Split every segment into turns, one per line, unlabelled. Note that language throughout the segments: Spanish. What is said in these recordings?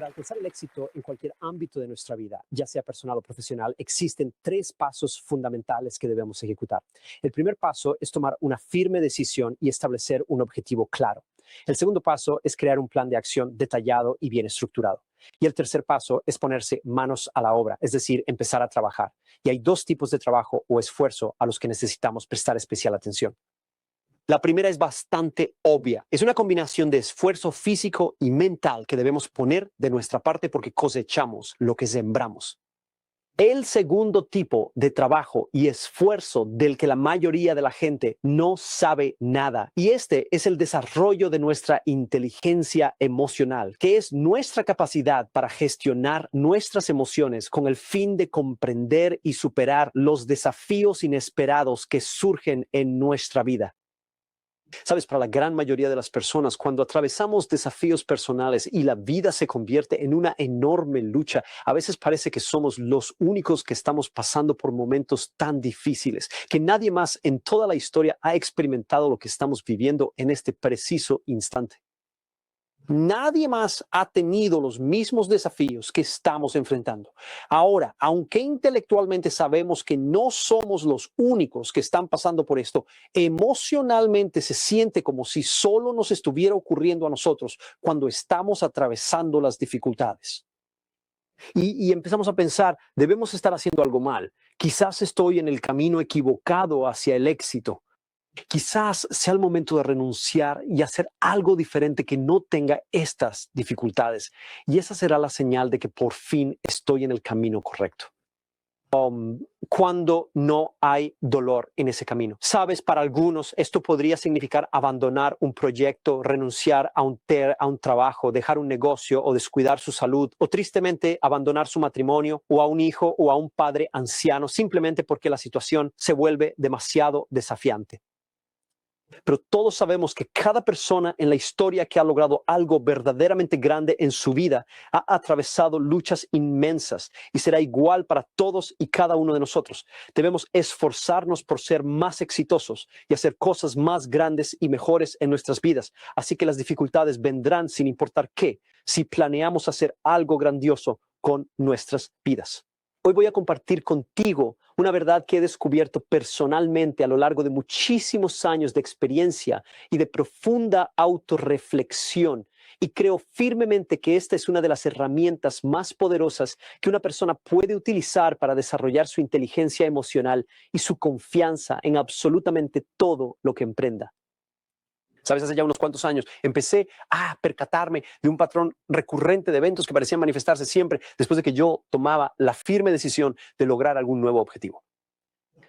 Para alcanzar el éxito en cualquier ámbito de nuestra vida, ya sea personal o profesional, existen tres pasos fundamentales que debemos ejecutar. El primer paso es tomar una firme decisión y establecer un objetivo claro. El segundo paso es crear un plan de acción detallado y bien estructurado. Y el tercer paso es ponerse manos a la obra, es decir, empezar a trabajar. Y hay dos tipos de trabajo o esfuerzo a los que necesitamos prestar especial atención. La primera es bastante obvia. Es una combinación de esfuerzo físico y mental que debemos poner de nuestra parte porque cosechamos lo que sembramos. El segundo tipo de trabajo y esfuerzo del que la mayoría de la gente no sabe nada, y este es el desarrollo de nuestra inteligencia emocional, que es nuestra capacidad para gestionar nuestras emociones con el fin de comprender y superar los desafíos inesperados que surgen en nuestra vida. Sabes, para la gran mayoría de las personas, cuando atravesamos desafíos personales y la vida se convierte en una enorme lucha, a veces parece que somos los únicos que estamos pasando por momentos tan difíciles, que nadie más en toda la historia ha experimentado lo que estamos viviendo en este preciso instante. Nadie más ha tenido los mismos desafíos que estamos enfrentando. Ahora, aunque intelectualmente sabemos que no somos los únicos que están pasando por esto, emocionalmente se siente como si solo nos estuviera ocurriendo a nosotros cuando estamos atravesando las dificultades. Y empezamos a pensar, debemos estar haciendo algo mal. Quizás estoy en el camino equivocado hacia el éxito. Quizás sea el momento de renunciar y hacer algo diferente que no tenga estas dificultades. Y esa será la señal de que por fin estoy en el camino correcto. Cuando no hay dolor en ese camino. Sabes, para algunos esto podría significar abandonar un proyecto, renunciar a un trabajo, dejar un negocio o descuidar su salud, o tristemente abandonar su matrimonio o a un hijo o a un padre anciano simplemente porque la situación se vuelve demasiado desafiante. Pero todos sabemos que cada persona en la historia que ha logrado algo verdaderamente grande en su vida ha atravesado luchas inmensas y será igual para todos y cada uno de nosotros. Debemos esforzarnos por ser más exitosos y hacer cosas más grandes y mejores en nuestras vidas. Así que las dificultades vendrán sin importar qué, si planeamos hacer algo grandioso con nuestras vidas. Hoy voy a compartir contigo una verdad que he descubierto personalmente a lo largo de muchísimos años de experiencia y de profunda autorreflexión. Y creo firmemente que esta es una de las herramientas más poderosas que una persona puede utilizar para desarrollar su inteligencia emocional y su confianza en absolutamente todo lo que emprenda. Sabes, hace ya unos cuantos años empecé a percatarme de un patrón recurrente de eventos que parecían manifestarse siempre después de que yo tomaba la firme decisión de lograr algún nuevo objetivo.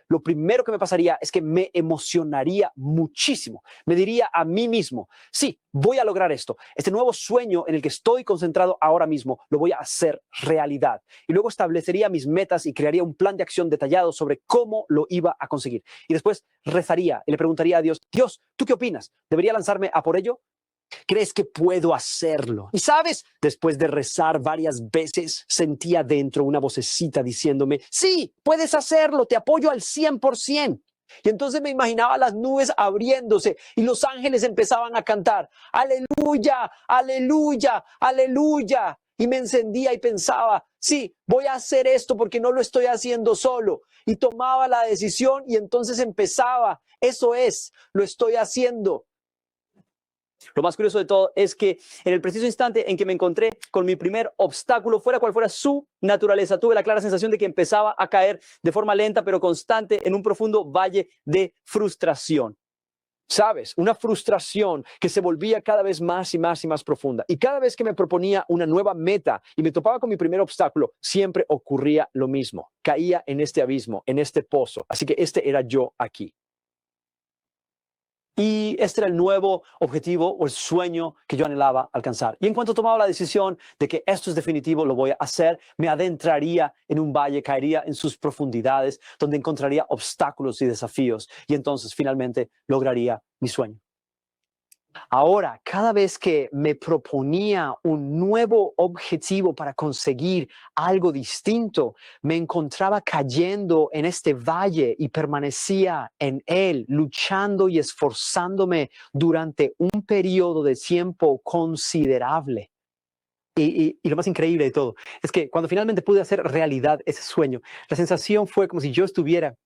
Lo primero que me pasaría es que me emocionaría muchísimo. Me diría a mí mismo, sí, voy a lograr esto. Este nuevo sueño en el que estoy concentrado ahora mismo, lo voy a hacer realidad. Y luego establecería mis metas y crearía un plan de acción detallado sobre cómo lo iba a conseguir. Y después rezaría y le preguntaría a Dios, Dios, ¿tú qué opinas? ¿Debería lanzarme a por ello? ¿Crees que puedo hacerlo? Y sabes, después de rezar varias veces, sentía dentro una vocecita diciéndome, sí, puedes hacerlo, te apoyo al 100%. Y entonces me imaginaba las nubes abriéndose y los ángeles empezaban a cantar, aleluya, aleluya, aleluya. Y me encendía y pensaba, sí, voy a hacer esto porque no lo estoy haciendo solo. Y tomaba la decisión y entonces empezaba, eso es, lo estoy haciendo. Lo más curioso de todo es que en el preciso instante en que me encontré con mi primer obstáculo, fuera cual fuera su naturaleza, tuve la clara sensación de que empezaba a caer de forma lenta pero constante en un profundo valle de frustración. ¿Sabes? Una frustración que se volvía cada vez más y más y más profunda. Y cada vez que me proponía una nueva meta y me topaba con mi primer obstáculo, siempre ocurría lo mismo. Caía en este abismo, en este pozo. Así que este era yo aquí. Y este era el nuevo objetivo o el sueño que yo anhelaba alcanzar. Y en cuanto tomaba la decisión de que esto es definitivo, lo voy a hacer, me adentraría en un valle, caería en sus profundidades, donde encontraría obstáculos y desafíos. Y entonces finalmente lograría mi sueño. Ahora, cada vez que me proponía un nuevo objetivo para conseguir algo distinto, me encontraba cayendo en este valle y permanecía en él, luchando y esforzándome durante un periodo de tiempo considerable. Y lo más increíble de todo es que cuando finalmente pude hacer realidad ese sueño, la sensación fue como si yo estuviera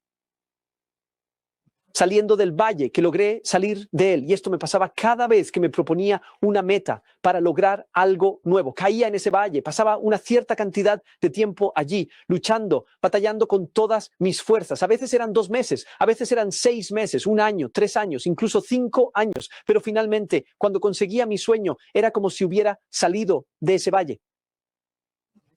saliendo del valle, que logré salir de él. Y esto me pasaba cada vez que me proponía una meta para lograr algo nuevo. Caía en ese valle, pasaba una cierta cantidad de tiempo allí, luchando, batallando con todas mis fuerzas. A veces eran 2 meses, a veces eran 6 meses, 1 año, 3 años, incluso 5 años. Pero finalmente, cuando conseguía mi sueño, era como si hubiera salido de ese valle.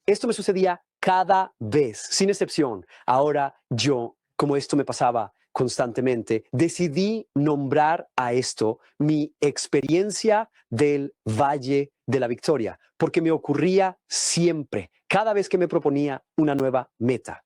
Esto me sucedía cada vez, sin excepción. Ahora yo, como esto me pasaba constantemente, decidí nombrar a esto mi experiencia del Valle de la Victoria, porque me ocurría siempre, cada vez que me proponía una nueva meta.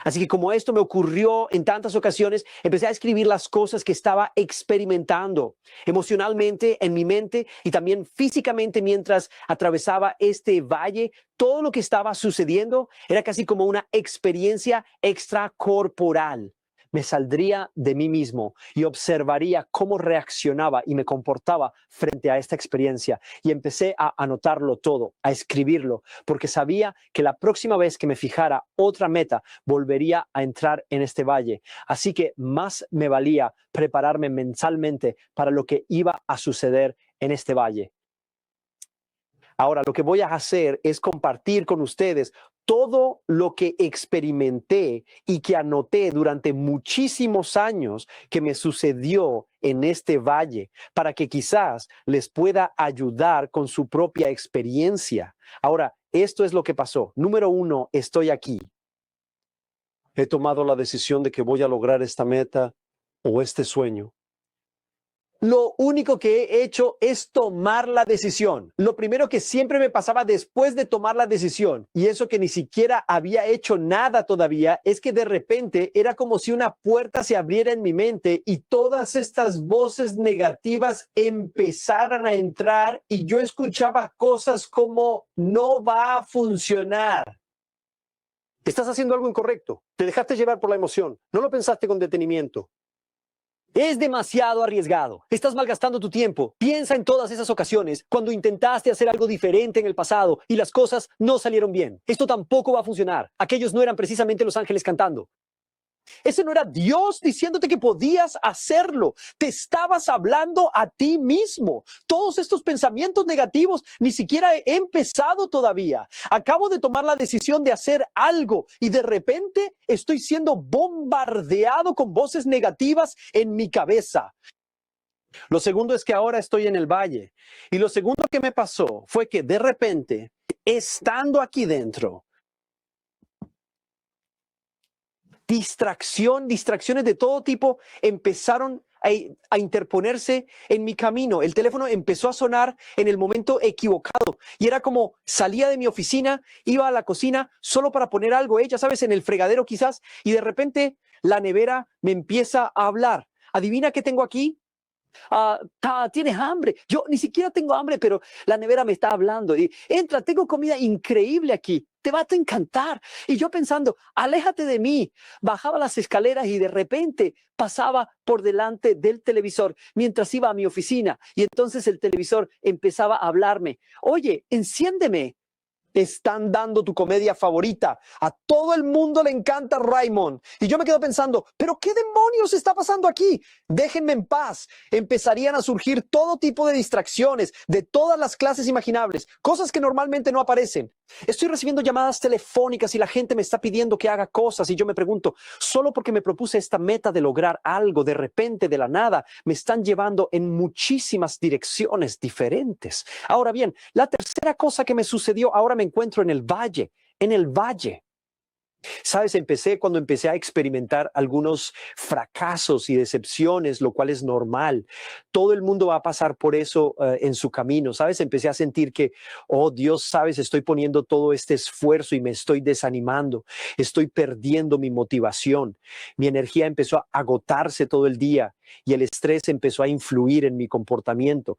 Así que como esto me ocurrió en tantas ocasiones, empecé a escribir las cosas que estaba experimentando emocionalmente en mi mente y también físicamente mientras atravesaba este valle. Todo lo que estaba sucediendo era casi como una experiencia extracorporal. Me saldría de mí mismo y observaría cómo reaccionaba y me comportaba frente a esta experiencia. Y empecé a anotarlo todo, a escribirlo, porque sabía que la próxima vez que me fijara otra meta, volvería a entrar en este valle. Así que más me valía prepararme mentalmente para lo que iba a suceder en este valle. Ahora, lo que voy a hacer es compartir con ustedes todo lo que experimenté y que anoté durante muchísimos años que me sucedió en este valle, para que quizás les pueda ayudar con su propia experiencia. Ahora, esto es lo que pasó. Número 1, estoy aquí. He tomado la decisión de que voy a lograr esta meta o este sueño. Lo único que he hecho es tomar la decisión. Lo primero que siempre me pasaba después de tomar la decisión, y eso que ni siquiera había hecho nada todavía, es que de repente era como si una puerta se abriera en mi mente y todas estas voces negativas empezaran a entrar y yo escuchaba cosas como no va a funcionar. Estás haciendo algo incorrecto. Te dejaste llevar por la emoción. No lo pensaste con detenimiento. Es demasiado arriesgado. Estás malgastando tu tiempo. Piensa en todas esas ocasiones cuando intentaste hacer algo diferente en el pasado y las cosas no salieron bien. Esto tampoco va a funcionar. Aquellos no eran precisamente los ángeles cantando. Ese no era Dios diciéndote que podías hacerlo. Te estabas hablando a ti mismo. Todos estos pensamientos negativos ni siquiera he empezado todavía. Acabo de tomar la decisión de hacer algo y de repente estoy siendo bombardeado con voces negativas en mi cabeza. Lo segundo es que ahora estoy en el valle. Y lo segundo que me pasó fue que de repente, estando aquí dentro, distracciones de todo tipo empezaron a interponerse en mi camino. El teléfono empezó a sonar en el momento equivocado y era como salía de mi oficina, iba a la cocina solo para poner algo, ya sabes, en el fregadero quizás, y de repente la nevera me empieza a hablar. ¿Adivina qué tengo aquí? ¿Tienes hambre? Yo ni siquiera tengo hambre, pero la nevera me está hablando. Y entra, tengo comida increíble aquí. Te va a encantar. Y yo pensando, aléjate de mí. Bajaba las escaleras y de repente pasaba por delante del televisor mientras iba a mi oficina. Y entonces el televisor empezaba a hablarme. Oye, enciéndeme. Te están dando tu comedia favorita. A todo el mundo le encanta Raymond. Y yo me quedo pensando, ¿pero qué demonios está pasando aquí? Déjenme en paz. Empezarían a surgir todo tipo de distracciones de todas las clases imaginables, cosas que normalmente no aparecen. Estoy recibiendo llamadas telefónicas y la gente me está pidiendo que haga cosas y yo me pregunto, solo porque me propuse esta meta de lograr algo de repente, de la nada, me están llevando en muchísimas direcciones diferentes. Ahora bien, la tercera cosa que me sucedió, ahora me encuentro en el valle, en el valle. Sabes, cuando empecé a experimentar algunos fracasos y decepciones, lo cual es normal. Todo el mundo va a pasar por eso en su camino. Sabes, empecé a sentir que, oh Dios, sabes, estoy poniendo todo este esfuerzo y me estoy desanimando. Estoy perdiendo mi motivación. Mi energía empezó a agotarse todo el día y el estrés empezó a influir en mi comportamiento.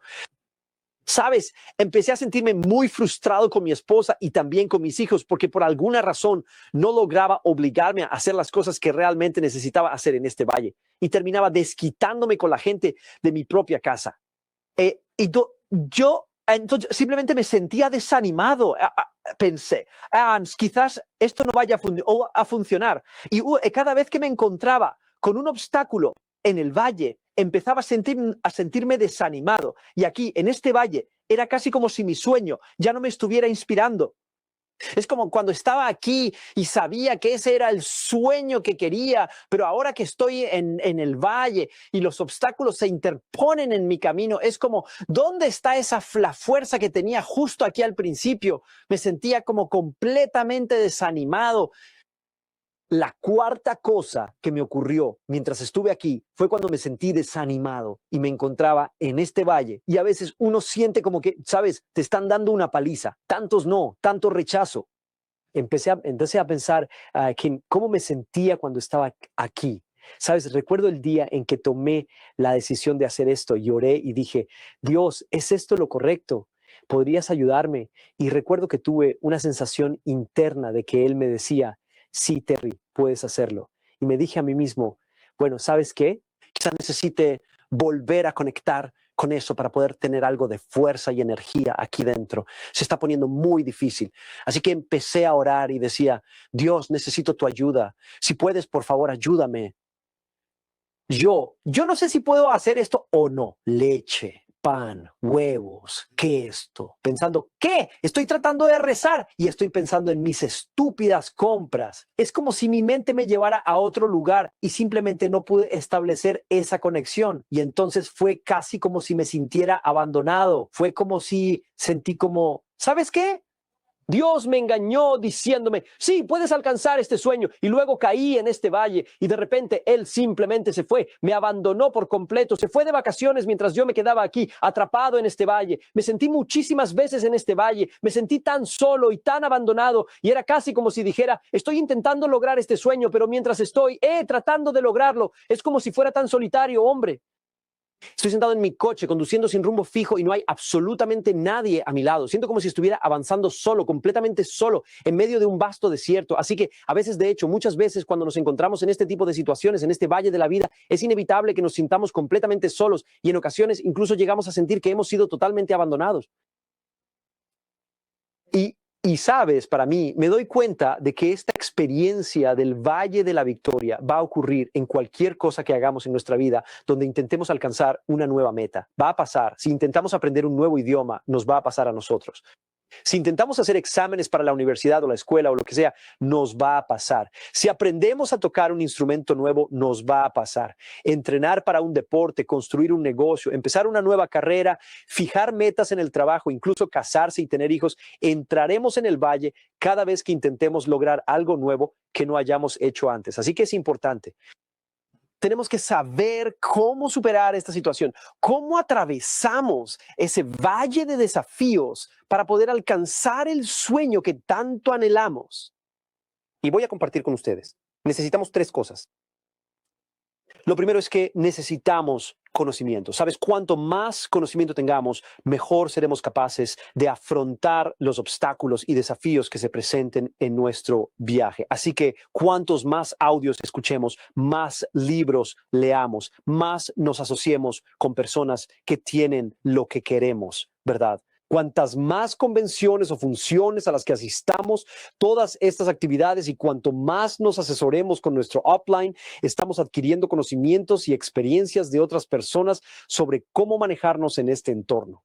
Sabes, empecé a sentirme muy frustrado con mi esposa y también con mis hijos porque por alguna razón no lograba obligarme a hacer las cosas que realmente necesitaba hacer en este valle y terminaba desquitándome con la gente de mi propia casa. Yo Entonces simplemente me sentía desanimado. Pensé, quizás esto no vaya a funcionar. Y cada vez que me encontraba con un obstáculo en el valle, empezaba a sentirme desanimado. Y aquí, en este valle, era casi como si mi sueño ya no me estuviera inspirando. Es como cuando estaba aquí y sabía que ese era el sueño que quería, pero ahora que estoy en el valle y los obstáculos se interponen en mi camino, es como, ¿dónde está la fuerza que tenía justo aquí al principio? Me sentía como completamente desanimado. La cuarta cosa que me ocurrió mientras estuve aquí fue cuando me sentí desanimado y me encontraba en este valle. Y a veces uno siente como que, sabes, te están dando una paliza. Tantos no, tanto rechazo. Empecé a pensar cómo me sentía cuando estaba aquí. Sabes, recuerdo el día en que tomé la decisión de hacer esto. Lloré y dije, Dios, ¿es esto lo correcto? ¿Podrías ayudarme? Y recuerdo que tuve una sensación interna de que Él me decía, sí, Terry, puedes hacerlo. Y me dije a mí mismo, bueno, ¿sabes qué? Quizás necesite volver a conectar con eso para poder tener algo de fuerza y energía aquí dentro. Se está poniendo muy difícil. Así que empecé a orar y decía, Dios, necesito tu ayuda. Si puedes, por favor, ayúdame. Yo no sé si puedo hacer esto o no. Leche, pan, huevos, ¿qué esto? Pensando, ¿qué? Estoy tratando de rezar y estoy pensando en mis estúpidas compras. Es como si mi mente me llevara a otro lugar y simplemente no pude establecer esa conexión. Y entonces fue casi como si me sintiera abandonado. Fue como si sentí como, ¿sabes qué? Dios me engañó diciéndome, sí, puedes alcanzar este sueño. Y luego caí en este valle y de repente Él simplemente se fue, me abandonó por completo, se fue de vacaciones mientras yo me quedaba aquí, atrapado en este valle. Me sentí muchísimas veces en este valle, me sentí tan solo y tan abandonado y era casi como si dijera, estoy intentando lograr este sueño, pero mientras estoy tratando de lograrlo, es como si fuera tan solitario, hombre. Estoy sentado en mi coche conduciendo sin rumbo fijo y no hay absolutamente nadie a mi lado. Siento como si estuviera avanzando solo, completamente solo, en medio de un vasto desierto. Así que a veces, de hecho, muchas veces cuando nos encontramos en este tipo de situaciones, en este valle de la vida, es inevitable que nos sintamos completamente solos y en ocasiones incluso llegamos a sentir que hemos sido totalmente abandonados. Y sabes, para mí, me doy cuenta de que esta experiencia del Valle de la Victoria va a ocurrir en cualquier cosa que hagamos en nuestra vida, donde intentemos alcanzar una nueva meta. Va a pasar. Si intentamos aprender un nuevo idioma, nos va a pasar a nosotros. Si intentamos hacer exámenes para la universidad o la escuela o lo que sea, nos va a pasar. Si aprendemos a tocar un instrumento nuevo, nos va a pasar. Entrenar para un deporte, construir un negocio, empezar una nueva carrera, fijar metas en el trabajo, incluso casarse y tener hijos, entraremos en el valle cada vez que intentemos lograr algo nuevo que no hayamos hecho antes. Así que es importante. Tenemos que saber cómo superar esta situación, cómo atravesamos ese valle de desafíos para poder alcanzar el sueño que tanto anhelamos. Y voy a compartir con ustedes. Necesitamos tres cosas. Lo primero es que necesitamos conocimiento. ¿Sabes? Cuanto más conocimiento tengamos, mejor seremos capaces de afrontar los obstáculos y desafíos que se presenten en nuestro viaje. Así que cuantos más audios escuchemos, más libros leamos, más nos asociemos con personas que tienen lo que queremos, ¿verdad? Cuantas más convenciones o funciones a las que asistamos, todas estas actividades y cuanto más nos asesoremos con nuestro upline, estamos adquiriendo conocimientos y experiencias de otras personas sobre cómo manejarnos en este entorno.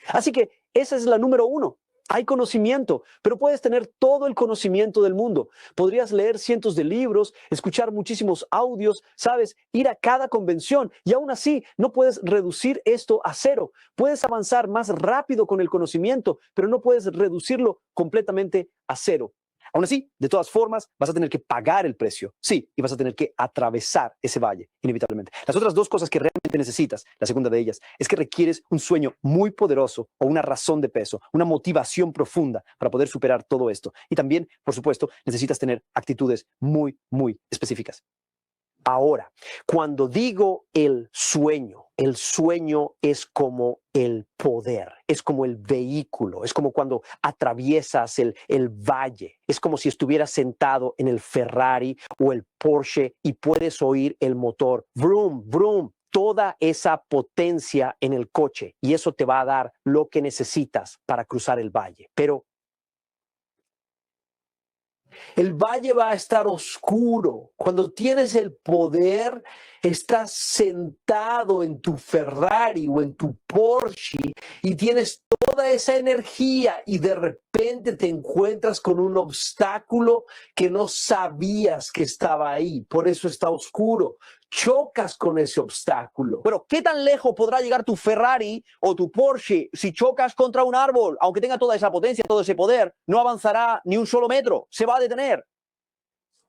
Así que esa es la número uno. Hay conocimiento, pero puedes tener todo el conocimiento del mundo. Podrías leer cientos de libros, escuchar muchísimos audios, ¿sabes? Ir a cada convención y aún así no puedes reducir esto a cero. Puedes avanzar más rápido con el conocimiento, pero no puedes reducirlo completamente a cero. Aún así, de todas formas, vas a tener que pagar el precio. Sí, y vas a tener que atravesar ese valle, inevitablemente. Las otras dos cosas que realmente necesitas, la segunda de ellas, es que requieres un sueño muy poderoso o una razón de peso, una motivación profunda para poder superar todo esto. Y también, por supuesto, necesitas tener actitudes muy, muy específicas. Ahora, cuando digo el sueño es como el poder, es como el vehículo, es como cuando atraviesas el valle, es como si estuvieras sentado en el Ferrari o el Porsche y puedes oír el motor, vroom, vroom, toda esa potencia en el coche y eso te va a dar lo que necesitas para cruzar el valle. Pero el valle va a estar oscuro. Cuando tienes el poder, estás sentado en tu Ferrari o en tu Porsche y tienes toda esa energía y de repente te encuentras con un obstáculo que no sabías que estaba ahí. Por eso está oscuro. Chocas con ese obstáculo. Pero ¿qué tan lejos podrá llegar tu Ferrari o tu Porsche si chocas contra un árbol? Aunque tenga toda esa potencia, todo ese poder, no avanzará ni un solo metro, se va a detener.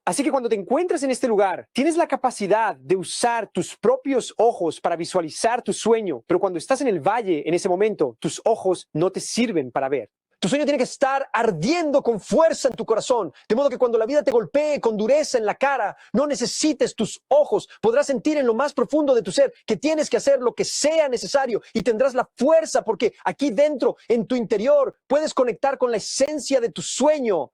Así que cuando te encuentres en este lugar, tienes la capacidad de usar tus propios ojos para visualizar tu sueño, pero cuando estás en el valle, en ese momento, tus ojos no te sirven para ver. Tu sueño tiene que estar ardiendo con fuerza en tu corazón, de modo que cuando la vida te golpee con dureza en la cara, no necesites tus ojos. Podrás sentir en lo más profundo de tu ser que tienes que hacer lo que sea necesario y tendrás la fuerza porque aquí dentro, en tu interior, puedes conectar con la esencia de tu sueño.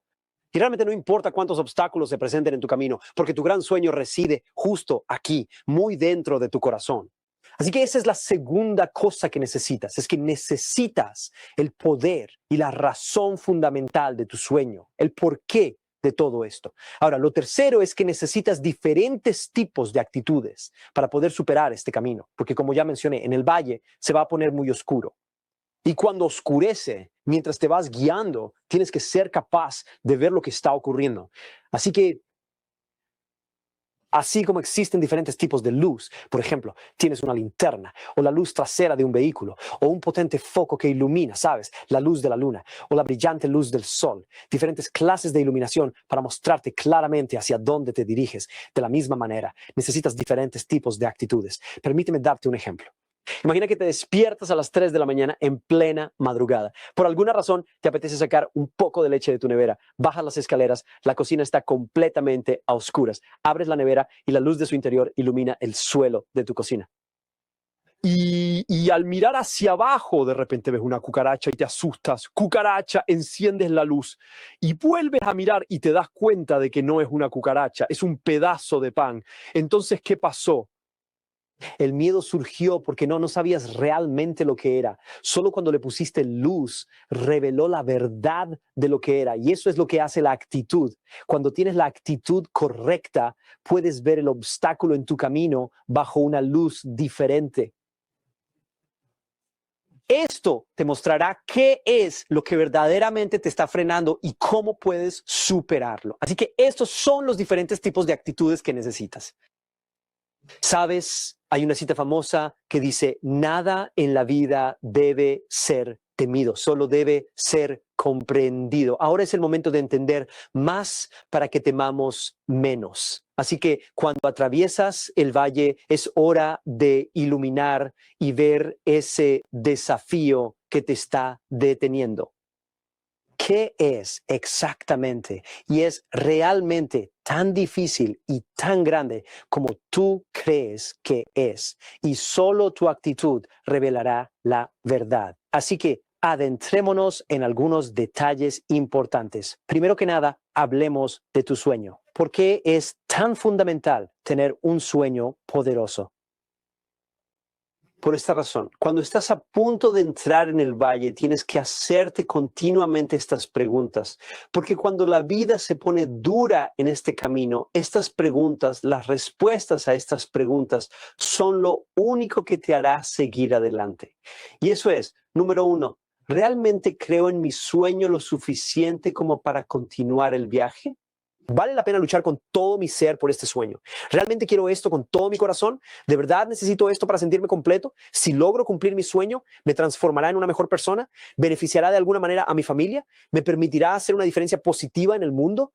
Y realmente no importa cuántos obstáculos se presenten en tu camino, porque tu gran sueño reside justo aquí, muy dentro de tu corazón. Así que esa es la segunda cosa que necesitas, es que necesitas el poder y la razón fundamental de tu sueño, el porqué de todo esto. Ahora, lo tercero es que necesitas diferentes tipos de actitudes para poder superar este camino, porque como ya mencioné, en el valle se va a poner muy oscuro. Y cuando oscurece, mientras te vas guiando, tienes que ser capaz de ver lo que está ocurriendo. Así que, así como existen diferentes tipos de luz, por ejemplo, tienes una linterna o la luz trasera de un vehículo o un potente foco que ilumina, ¿sabes? La luz de la luna o la brillante luz del sol. Diferentes clases de iluminación para mostrarte claramente hacia dónde te diriges. De la misma manera, necesitas diferentes tipos de actitudes. Permíteme darte un ejemplo. Imagina que te despiertas a las 3 de la mañana en plena madrugada. Por alguna razón te apetece sacar un poco de leche de tu nevera. Bajas las escaleras, la cocina está completamente a oscuras. Abres la nevera y la luz de su interior ilumina el suelo de tu cocina. Y al mirar hacia abajo, de repente ves una cucaracha y te asustas. Cucaracha, enciendes la luz y vuelves a mirar y te das cuenta de que no es una cucaracha, es un pedazo de pan. Entonces, ¿qué pasó? El miedo surgió porque no sabías realmente lo que era. Solo cuando le pusiste luz, reveló la verdad de lo que era. Y eso es lo que hace la actitud. Cuando tienes la actitud correcta, puedes ver el obstáculo en tu camino bajo una luz diferente. Esto te mostrará qué es lo que verdaderamente te está frenando y cómo puedes superarlo. Así que estos son los diferentes tipos de actitudes que necesitas. ¿Sabes? Hay una cita famosa que dice, nada en la vida debe ser temido, solo debe ser comprendido. Ahora es el momento de entender más para que temamos menos. Así que cuando atraviesas el valle es hora de iluminar y ver ese desafío que te está deteniendo. ¿Qué es exactamente? Y es realmente tan difícil y tan grande como tú crees que es. Y solo tu actitud revelará la verdad. Así que adentrémonos en algunos detalles importantes. Primero que nada, hablemos de tu sueño. ¿Por qué es tan fundamental tener un sueño poderoso? Por esta razón, cuando estás a punto de entrar en el valle, tienes que hacerte continuamente estas preguntas, porque cuando la vida se pone dura en este camino, estas preguntas, las respuestas a estas preguntas son lo único que te hará seguir adelante. Y eso es, número uno, ¿realmente creo en mi sueño lo suficiente como para continuar el viaje? ¿Vale la pena luchar con todo mi ser por este sueño? ¿Realmente quiero esto con todo mi corazón? ¿De verdad necesito esto para sentirme completo? Si logro cumplir mi sueño, ¿me transformará en una mejor persona? ¿Beneficiará de alguna manera a mi familia? ¿Me permitirá hacer una diferencia positiva en el mundo?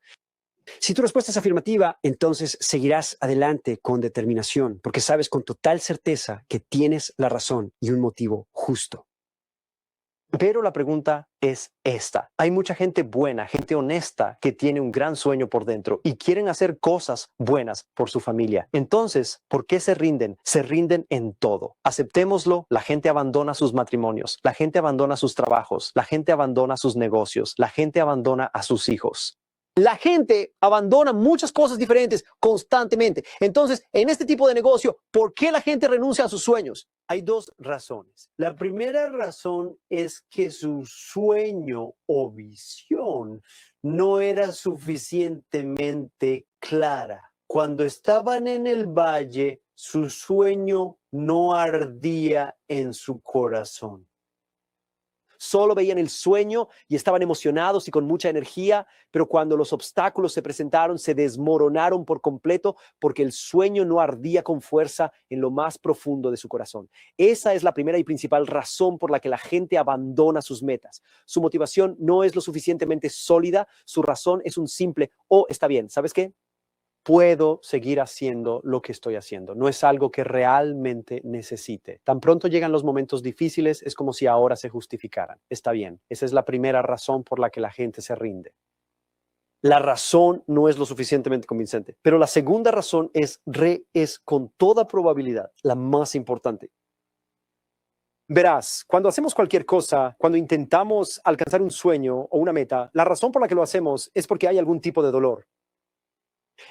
Si tu respuesta es afirmativa, entonces seguirás adelante con determinación, porque sabes con total certeza que tienes la razón y un motivo justo. Pero la pregunta es esta. Hay mucha gente buena, gente honesta que tiene un gran sueño por dentro y quieren hacer cosas buenas por su familia. Entonces, ¿por qué se rinden? Se rinden en todo. Aceptémoslo, la gente abandona sus matrimonios, la gente abandona sus trabajos, la gente abandona sus negocios, la gente abandona a sus hijos. La gente abandona muchas cosas diferentes constantemente. Entonces, en este tipo de negocio, ¿por qué la gente renuncia a sus sueños? Hay dos razones. La primera razón es que su sueño o visión no era suficientemente clara. Cuando estaban en el valle, su sueño no ardía en su corazón. Solo veían el sueño y estaban emocionados y con mucha energía, pero cuando los obstáculos se presentaron, se desmoronaron por completo porque el sueño no ardía con fuerza en lo más profundo de su corazón. Esa es la primera y principal razón por la que la gente abandona sus metas. Su motivación no es lo suficientemente sólida, su razón es un simple, oh, está bien, ¿sabes qué? Puedo seguir haciendo lo que estoy haciendo. No es algo que realmente necesite. Tan pronto llegan los momentos difíciles, es como si ahora se justificaran. Está bien. Esa es la primera razón por la que la gente se rinde. La razón no es lo suficientemente convincente. Pero la segunda razón es con toda probabilidad la más importante. Verás, cuando hacemos cualquier cosa, cuando intentamos alcanzar un sueño o una meta, la razón por la que lo hacemos es porque hay algún tipo de dolor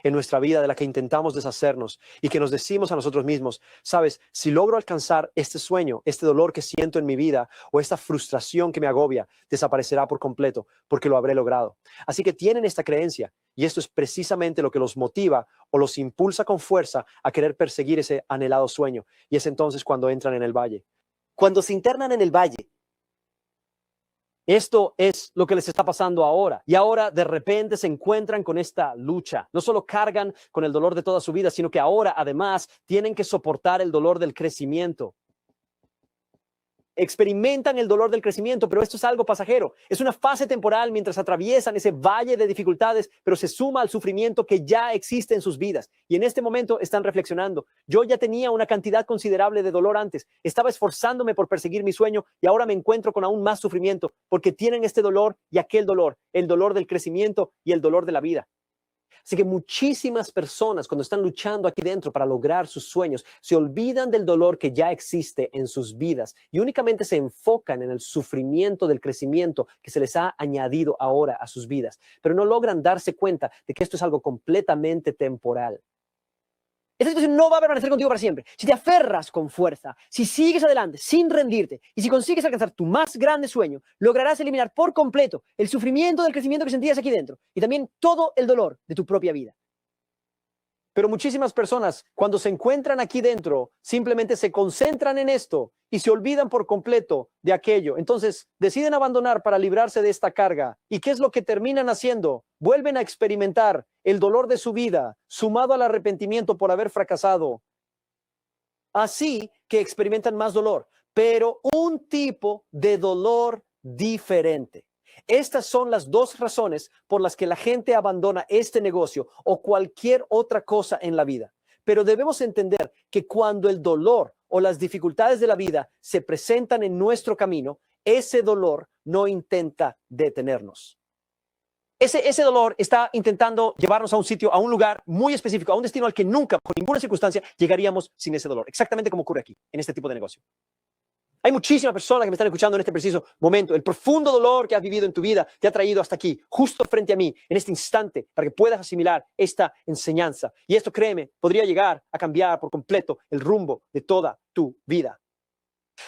en nuestra vida de la que intentamos deshacernos y que nos decimos a nosotros mismos, sabes, si logro alcanzar este sueño, este dolor que siento en mi vida o esta frustración que me agobia, desaparecerá por completo porque lo habré logrado. Así que tienen esta creencia y esto es precisamente lo que los motiva o los impulsa con fuerza a querer perseguir ese anhelado sueño. Y es entonces cuando entran en el valle. Cuando se internan en el valle, esto es lo que les está pasando ahora. Y ahora de repente se encuentran con esta lucha. No solo cargan con el dolor de toda su vida, sino que ahora además tienen que soportar el dolor del crecimiento. Experimentan el dolor del crecimiento, pero esto es algo pasajero. Es una fase temporal mientras atraviesan ese valle de dificultades, pero se suma al sufrimiento que ya existe en sus vidas. Y en este momento están reflexionando. Yo ya tenía una cantidad considerable de dolor antes. Estaba esforzándome por perseguir mi sueño y ahora me encuentro con aún más sufrimiento porque tienen este dolor y aquel dolor, el dolor del crecimiento y el dolor de la vida. Así que muchísimas personas cuando están luchando aquí dentro para lograr sus sueños se olvidan del dolor que ya existe en sus vidas y únicamente se enfocan en el sufrimiento del crecimiento que se les ha añadido ahora a sus vidas, pero no logran darse cuenta de que esto es algo completamente temporal. Esta situación no va a permanecer contigo para siempre. Si te aferras con fuerza, si sigues adelante sin rendirte y si consigues alcanzar tu más grande sueño, lograrás eliminar por completo el sufrimiento del crecimiento que sentías aquí dentro y también todo el dolor de tu propia vida. Pero muchísimas personas, cuando se encuentran aquí dentro, simplemente se concentran en esto y se olvidan por completo de aquello. Entonces, deciden abandonar para librarse de esta carga. ¿Y qué es lo que terminan haciendo? Vuelven a experimentar el dolor de su vida, sumado al arrepentimiento por haber fracasado. Así que experimentan más dolor, pero un tipo de dolor diferente. Estas son las dos razones por las que la gente abandona este negocio o cualquier otra cosa en la vida. Pero debemos entender que cuando el dolor o las dificultades de la vida se presentan en nuestro camino, ese dolor no intenta detenernos. Ese dolor está intentando llevarnos a un sitio, a un lugar muy específico, a un destino al que nunca, por ninguna circunstancia, llegaríamos sin ese dolor. Exactamente como ocurre aquí, en este tipo de negocio. Hay muchísimas personas que me están escuchando en este preciso momento. El profundo dolor que has vivido en tu vida te ha traído hasta aquí, justo frente a mí, en este instante, para que puedas asimilar esta enseñanza. Y esto, créeme, podría llegar a cambiar por completo el rumbo de toda tu vida.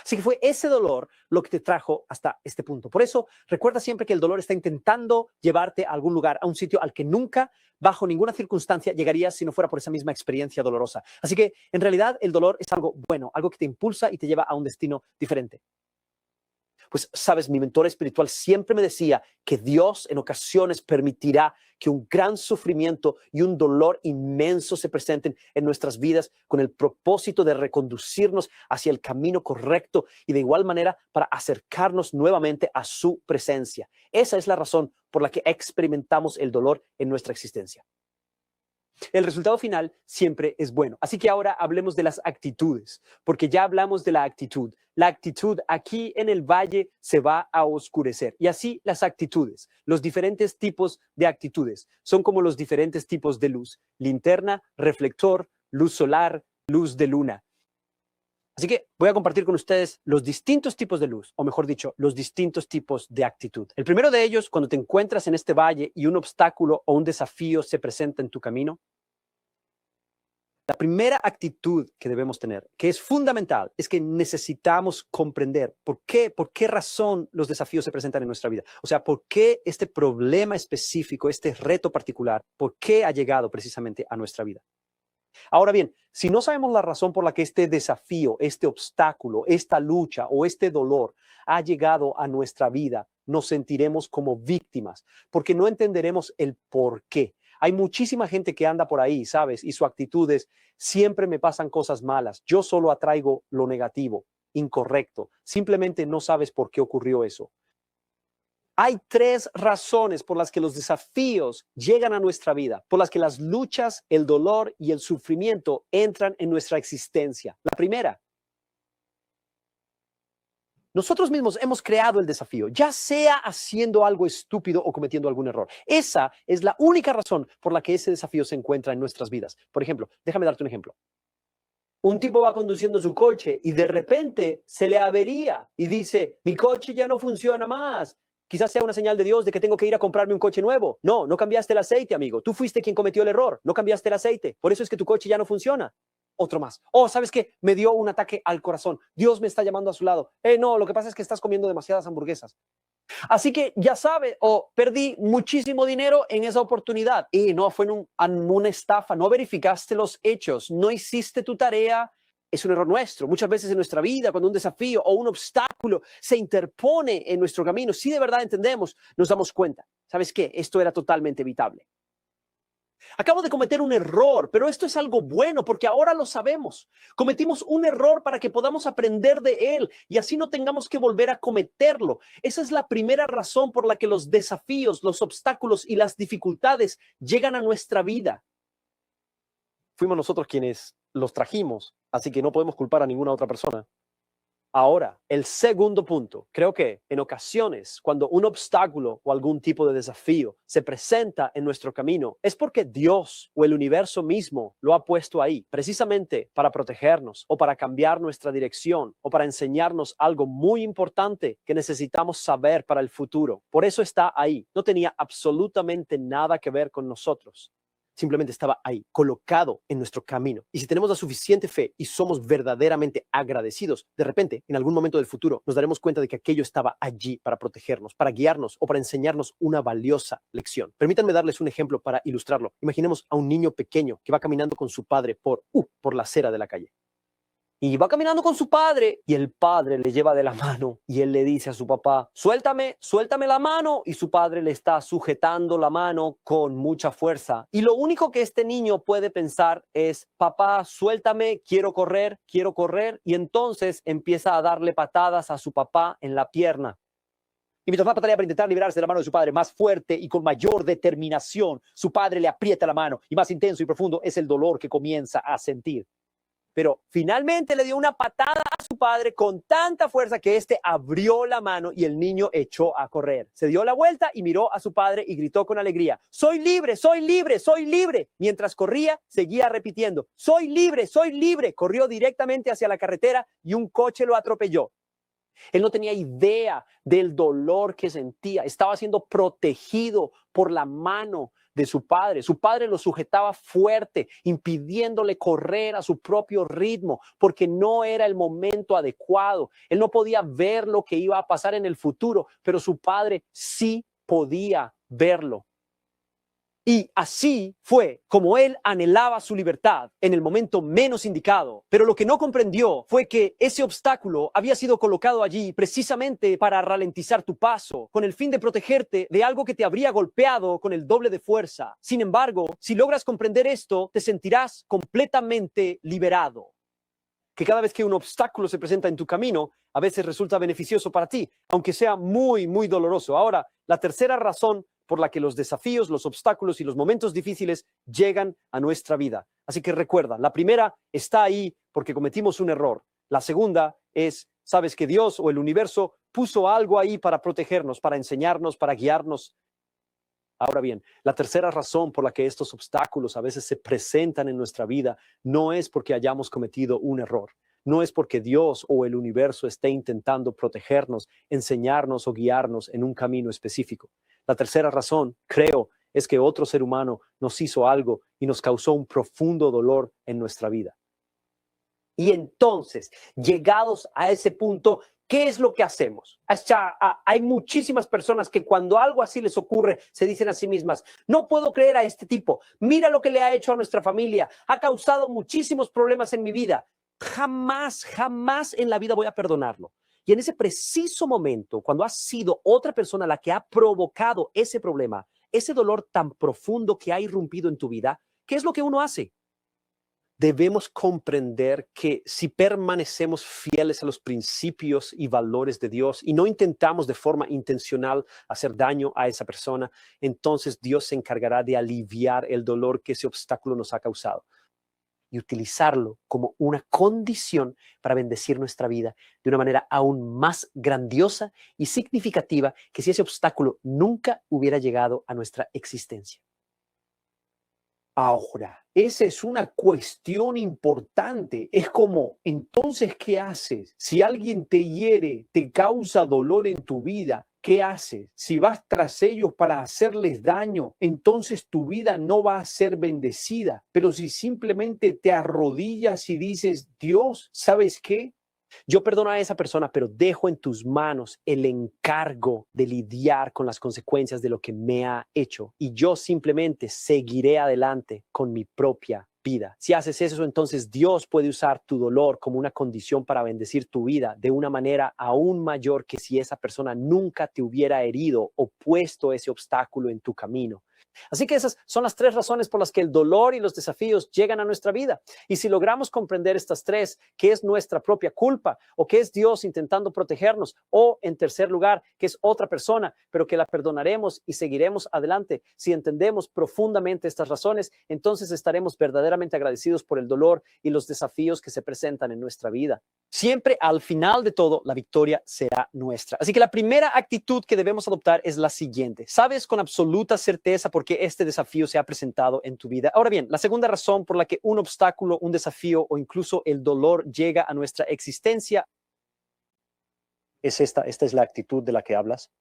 Así que fue ese dolor lo que te trajo hasta este punto. Por eso, recuerda siempre que el dolor está intentando llevarte a algún lugar, a un sitio al que nunca, bajo ninguna circunstancia, llegarías si no fuera por esa misma experiencia dolorosa. Así que, en realidad, el dolor es algo bueno, algo que te impulsa y te lleva a un destino diferente. Pues, sabes, mi mentor espiritual siempre me decía que Dios en ocasiones permitirá que un gran sufrimiento y un dolor inmenso se presenten en nuestras vidas con el propósito de reconducirnos hacia el camino correcto y de igual manera para acercarnos nuevamente a su presencia. Esa es la razón por la que experimentamos el dolor en nuestra existencia. El resultado final siempre es bueno. Así que ahora hablemos de las actitudes, porque ya hablamos de la actitud. La actitud aquí en el valle se va a oscurecer. Y así las actitudes, los diferentes tipos de actitudes, son como los diferentes tipos de luz. Linterna, reflector, luz solar, luz de luna. Así que voy a compartir con ustedes los distintos tipos de luz, o mejor dicho, los distintos tipos de actitud. El primero de ellos, cuando te encuentras en este valle y un obstáculo o un desafío se presenta en tu camino, la primera actitud que debemos tener, que es fundamental, es que necesitamos comprender por qué razón los desafíos se presentan en nuestra vida. O sea, por qué este problema específico, este reto particular, por qué ha llegado precisamente a nuestra vida. Ahora bien, si no sabemos la razón por la que este desafío, este obstáculo, esta lucha o este dolor ha llegado a nuestra vida, nos sentiremos como víctimas, porque no entenderemos el por qué. Hay muchísima gente que anda por ahí, ¿sabes? Y su actitud es, siempre me pasan cosas malas, yo solo atraigo lo negativo, incorrecto. Simplemente no sabes por qué ocurrió eso. Hay tres razones por las que los desafíos llegan a nuestra vida, por las que las luchas, el dolor y el sufrimiento entran en nuestra existencia. La primera, nosotros mismos hemos creado el desafío, ya sea haciendo algo estúpido o cometiendo algún error. Esa es la única razón por la que ese desafío se encuentra en nuestras vidas. Por ejemplo, déjame darte un ejemplo. Un tipo va conduciendo su coche y de repente se le avería y dice, mi coche ya no funciona más. Quizás sea una señal de Dios de que tengo que ir a comprarme un coche nuevo. No, no cambiaste el aceite, amigo. Tú fuiste quien cometió el error. No cambiaste el aceite. Por eso es que tu coche ya no funciona. Otro más. Oh, ¿sabes qué? Me dio un ataque al corazón. Dios me está llamando a su lado. No, lo que pasa es que estás comiendo demasiadas hamburguesas. Así que ya sabes, perdí muchísimo dinero en esa oportunidad. Y no, fue en una estafa, no verificaste los hechos, no hiciste tu tarea. Es un error nuestro. Muchas veces en nuestra vida, cuando un desafío o un obstáculo se interpone en nuestro camino, si de verdad entendemos, nos damos cuenta. ¿Sabes qué? Esto era totalmente evitable. Acabo de cometer un error, pero esto es algo bueno porque ahora lo sabemos. Cometimos un error para que podamos aprender de él y así no tengamos que volver a cometerlo. Esa es la primera razón por la que los desafíos, los obstáculos y las dificultades llegan a nuestra vida. Fuimos nosotros quienes los trajimos, así que no podemos culpar a ninguna otra persona. Ahora, el segundo punto, creo que en ocasiones cuando un obstáculo o algún tipo de desafío se presenta en nuestro camino, es porque Dios o el universo mismo lo ha puesto ahí, precisamente para protegernos o para cambiar nuestra dirección o para enseñarnos algo muy importante que necesitamos saber para el futuro. Por eso está ahí. No tenía absolutamente nada que ver con nosotros. Simplemente estaba ahí, colocado en nuestro camino. Y si tenemos la suficiente fe y somos verdaderamente agradecidos, de repente, en algún momento del futuro, nos daremos cuenta de que aquello estaba allí para protegernos, para guiarnos o para enseñarnos una valiosa lección. Permítanme darles un ejemplo para ilustrarlo. Imaginemos a un niño pequeño que va caminando con su padre por la acera de la calle. Y va caminando con su padre y el padre le lleva de la mano y él le dice a su papá, suéltame, suéltame la mano, y su padre le está sujetando la mano con mucha fuerza. Y lo único que este niño puede pensar es, papá, suéltame, quiero correr, y entonces empieza a darle patadas a su papá en la pierna. Y mientras más patalea para intentar liberarse de la mano de su padre, más fuerte y con mayor determinación, su padre le aprieta la mano y más intenso y profundo es el dolor que comienza a sentir. Pero finalmente le dio una patada a su padre con tanta fuerza que éste abrió la mano y el niño echó a correr. Se dio la vuelta y miró a su padre y gritó con alegría, soy libre, soy libre, soy libre. Mientras corría, seguía repitiendo, soy libre, soy libre. Corrió directamente hacia la carretera y un coche lo atropelló. Él no tenía idea del dolor que sentía. Estaba siendo protegido por la mano de su padre. Su padre lo sujetaba fuerte, impidiéndole correr a su propio ritmo, porque no era el momento adecuado. Él no podía ver lo que iba a pasar en el futuro, pero su padre sí podía verlo. Y así fue como él anhelaba su libertad en el momento menos indicado. Pero lo que no comprendió fue que ese obstáculo había sido colocado allí precisamente para ralentizar tu paso, con el fin de protegerte de algo que te habría golpeado con el doble de fuerza. Sin embargo, si logras comprender esto, te sentirás completamente liberado. Que cada vez que un obstáculo se presenta en tu camino, a veces resulta beneficioso para ti, aunque sea muy, muy doloroso. Ahora, la tercera razón por la que los desafíos, los obstáculos y los momentos difíciles llegan a nuestra vida. Así que recuerda, la primera está ahí porque cometimos un error. La segunda es, sabes que Dios o el universo puso algo ahí para protegernos, para enseñarnos, para guiarnos. Ahora bien, la tercera razón por la que estos obstáculos a veces se presentan en nuestra vida no es porque hayamos cometido un error. no es porque Dios o el universo esté intentando protegernos, enseñarnos o guiarnos en un camino específico. La tercera razón, creo, es que otro ser humano nos hizo algo y nos causó un profundo dolor en nuestra vida. Y entonces, llegados a ese punto, ¿qué es lo que hacemos? Hay muchísimas personas que cuando algo así les ocurre, se dicen a sí mismas, no puedo creer a este tipo, mira lo que le ha hecho a nuestra familia, ha causado muchísimos problemas en mi vida, jamás, jamás en la vida voy a perdonarlo. Y en ese preciso momento, cuando ha sido otra persona la que ha provocado ese problema, ese dolor tan profundo que ha irrumpido en tu vida, ¿qué es lo que uno hace? Debemos comprender que si permanecemos fieles a los principios y valores de Dios y no intentamos de forma intencional hacer daño a esa persona, entonces Dios se encargará de aliviar el dolor que ese obstáculo nos ha causado y utilizarlo como una condición para bendecir nuestra vida de una manera aún más grandiosa y significativa que si ese obstáculo nunca hubiera llegado a nuestra existencia.
Ahora, esa es una cuestión importante. Es como, entonces, ¿qué haces? Si alguien te hiere, te causa dolor en tu vida, ¿qué haces? Si vas tras ellos para hacerles daño, entonces tu vida no va a ser bendecida. Pero si simplemente te arrodillas y dices, Dios, ¿sabes qué?
Yo perdono a esa persona, pero dejo en tus manos el encargo de lidiar con las consecuencias de lo que me ha hecho. Y yo simplemente seguiré adelante con mi propia vida. Si haces eso, entonces Dios puede usar tu dolor como una condición para bendecir tu vida de una manera aún mayor que si esa persona nunca te hubiera herido o puesto ese obstáculo en tu camino. Así que esas son las tres razones por las que el dolor y los desafíos llegan a nuestra vida. Y si logramos comprender estas tres, que es nuestra propia culpa o que es Dios intentando protegernos, o en tercer lugar, que es otra persona, pero que la perdonaremos y seguiremos adelante. Si entendemos profundamente estas razones, entonces estaremos verdaderamente agradecidos por el dolor y los desafíos que se presentan en nuestra vida. Siempre al final de todo, la victoria será nuestra. Así que la primera actitud que debemos adoptar es la siguiente. Sabes con absoluta certeza por qué este desafío se ha presentado en tu vida. Ahora bien, la segunda razón por la que un obstáculo, un desafío o incluso el dolor llega a nuestra existencia es esta. Esta es la actitud de la que hablas.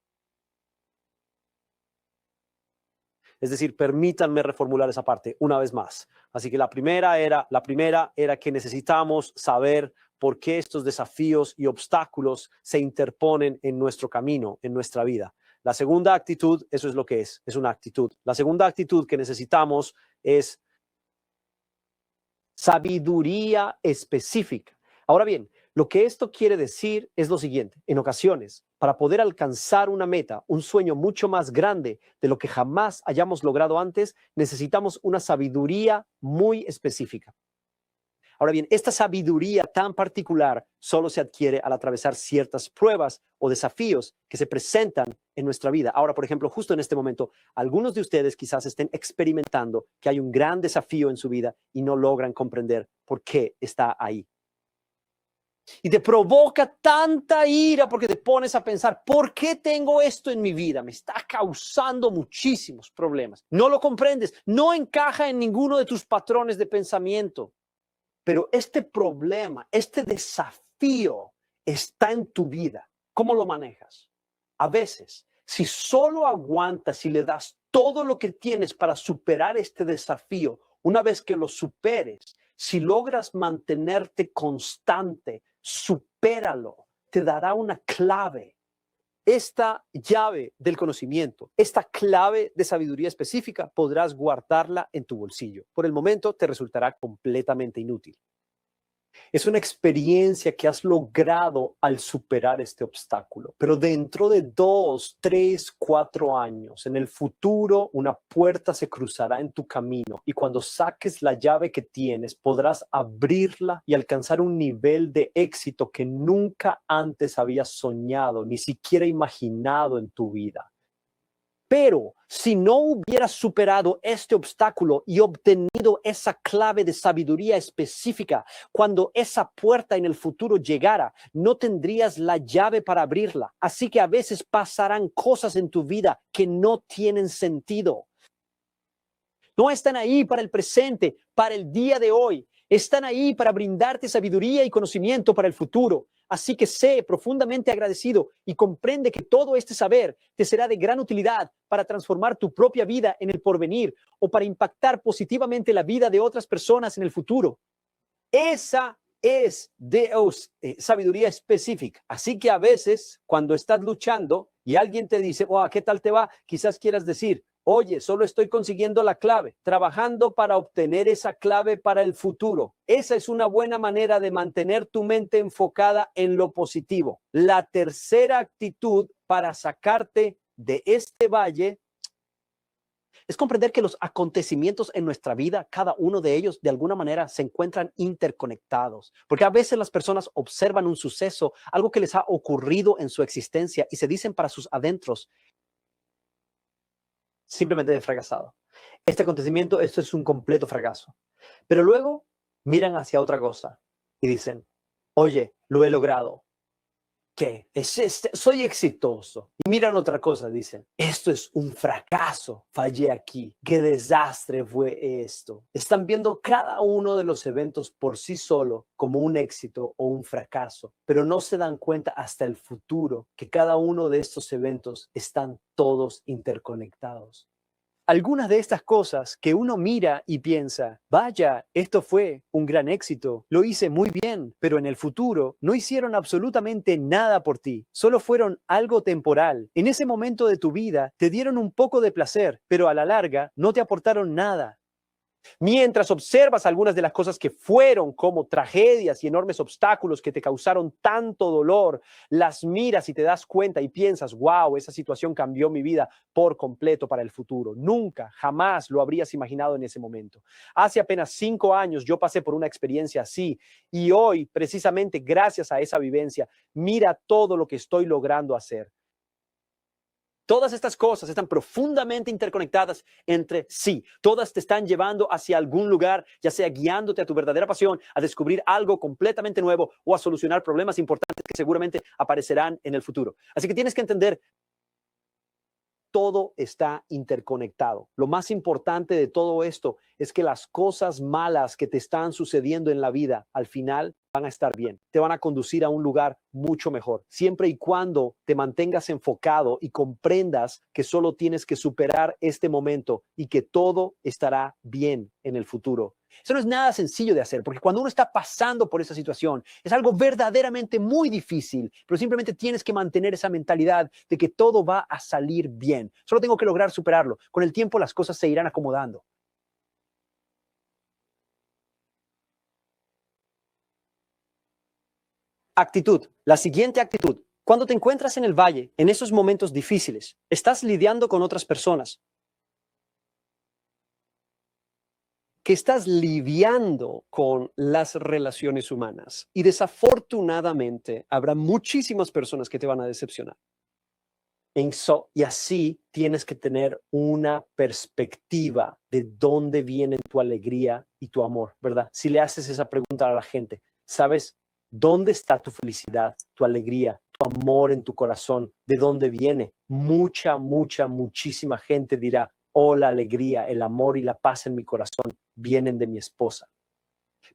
Es decir, permítanme reformular esa parte una vez más. Así que la primera era que necesitamos saber por qué estos desafíos y obstáculos se interponen en nuestro camino, en nuestra vida. La segunda actitud, eso es lo que es una actitud. La segunda actitud que necesitamos es sabiduría específica. Ahora bien, lo que esto quiere decir es lo siguiente. En ocasiones, para poder alcanzar una meta, un sueño mucho más grande de lo que jamás hayamos logrado antes, necesitamos una sabiduría muy específica. Ahora bien, esta sabiduría tan particular solo se adquiere al atravesar ciertas pruebas o desafíos que se presentan en nuestra vida. Ahora, por ejemplo, justo en este momento, algunos de ustedes quizás estén experimentando que hay un gran desafío en su vida y no logran comprender por qué está ahí. Y te provoca tanta ira porque te pones a pensar, ¿por qué tengo esto en mi vida? Me está causando muchísimos problemas. No lo comprendes, no encaja en ninguno de tus patrones de pensamiento. Pero este problema, este desafío está en tu vida. ¿Cómo lo manejas? A veces, si solo aguantas y le das todo lo que tienes para superar este desafío, una vez que lo superes, si logras mantenerte constante, supéralo, te dará una clave. Esta llave del conocimiento, esta clave de sabiduría específica, podrás guardarla en tu bolsillo. Por el momento te resultará completamente inútil. Es una experiencia que has logrado al superar este obstáculo, pero dentro de 2, 3, 4 años, en el futuro, una puerta se cruzará en tu camino y cuando saques la llave que tienes, podrás abrirla y alcanzar un nivel de éxito que nunca antes habías soñado, ni siquiera imaginado en tu vida. Pero si no hubieras superado este obstáculo y obtenido esa clave de sabiduría específica, cuando esa puerta en el futuro llegara, no tendrías la llave para abrirla. Así que a veces pasarán cosas en tu vida que no tienen sentido. No están ahí para el presente, para el día de hoy. Están ahí para brindarte sabiduría y conocimiento para el futuro. Así que sé profundamente agradecido y comprende que todo este saber te será de gran utilidad para transformar tu propia vida en el porvenir o para impactar positivamente la vida de otras personas en el futuro. Esa es sabiduría específica. Así que a veces cuando estás luchando y alguien te dice, oh, ¿qué tal te va? Quizás quieras decir, oye, solo estoy consiguiendo la clave, trabajando para obtener esa clave para el futuro. Esa es una buena manera de mantener tu mente enfocada en lo positivo. La tercera actitud para sacarte de este valle es comprender que los acontecimientos en nuestra vida, cada uno de ellos, de alguna manera, se encuentran interconectados. Porque a veces las personas observan un suceso, algo que les ha ocurrido en su existencia y se dicen para sus adentros, simplemente de fracasado. Este acontecimiento, esto es un completo fracaso. Pero luego miran hacia otra cosa y dicen, oye, lo he logrado. ¿Qué? Soy exitoso. Y miran otra cosa, dicen, esto es un fracaso, fallé aquí, qué desastre fue esto. Están viendo cada uno de los eventos por sí solo como un éxito o un fracaso, pero no se dan cuenta hasta el futuro que cada uno de estos eventos están todos interconectados. Algunas de estas cosas que uno mira y piensa, vaya, esto fue un gran éxito, lo hice muy bien, pero en el futuro no hicieron absolutamente nada por ti, solo fueron algo temporal. En ese momento de tu vida te dieron un poco de placer, pero a la larga no te aportaron nada. Mientras observas algunas de las cosas que fueron como tragedias y enormes obstáculos que te causaron tanto dolor, las miras y te das cuenta y piensas, wow, esa situación cambió mi vida por completo para el futuro. Nunca, jamás lo habrías imaginado en ese momento. Hace apenas 5 años yo pasé por una experiencia así y hoy, precisamente gracias a esa vivencia, mira todo lo que estoy logrando hacer. Todas estas cosas están profundamente interconectadas entre sí. Todas te están llevando hacia algún lugar, ya sea guiándote a tu verdadera pasión, a descubrir algo completamente nuevo o a solucionar problemas importantes que seguramente aparecerán en el futuro. Así que tienes que entender, todo está interconectado. Lo más importante de todo esto es que las cosas malas que te están sucediendo en la vida, al final van a estar bien. Te van a conducir a un lugar mucho mejor, siempre y cuando te mantengas enfocado y comprendas que solo tienes que superar este momento y que todo estará bien en el futuro. Eso no es nada sencillo de hacer, porque cuando uno está pasando por esa situación, es algo verdaderamente muy difícil, pero simplemente tienes que mantener esa mentalidad de que todo va a salir bien. Solo tengo que lograr superarlo. Con el tiempo las cosas se irán acomodando. Actitud. La siguiente actitud. Cuando te encuentras en el valle, en esos momentos difíciles, estás lidiando con otras personas, que estás lidiando con las relaciones humanas. Y desafortunadamente habrá muchísimas personas que te van a decepcionar. Y así tienes que tener una perspectiva de dónde viene tu alegría y tu amor, ¿verdad? Si le haces esa pregunta a la gente, ¿sabes dónde está tu felicidad, tu alegría, tu amor en tu corazón? ¿De dónde viene? Muchísima gente dirá, oh, la alegría, el amor y la paz en mi corazón vienen de mi esposa.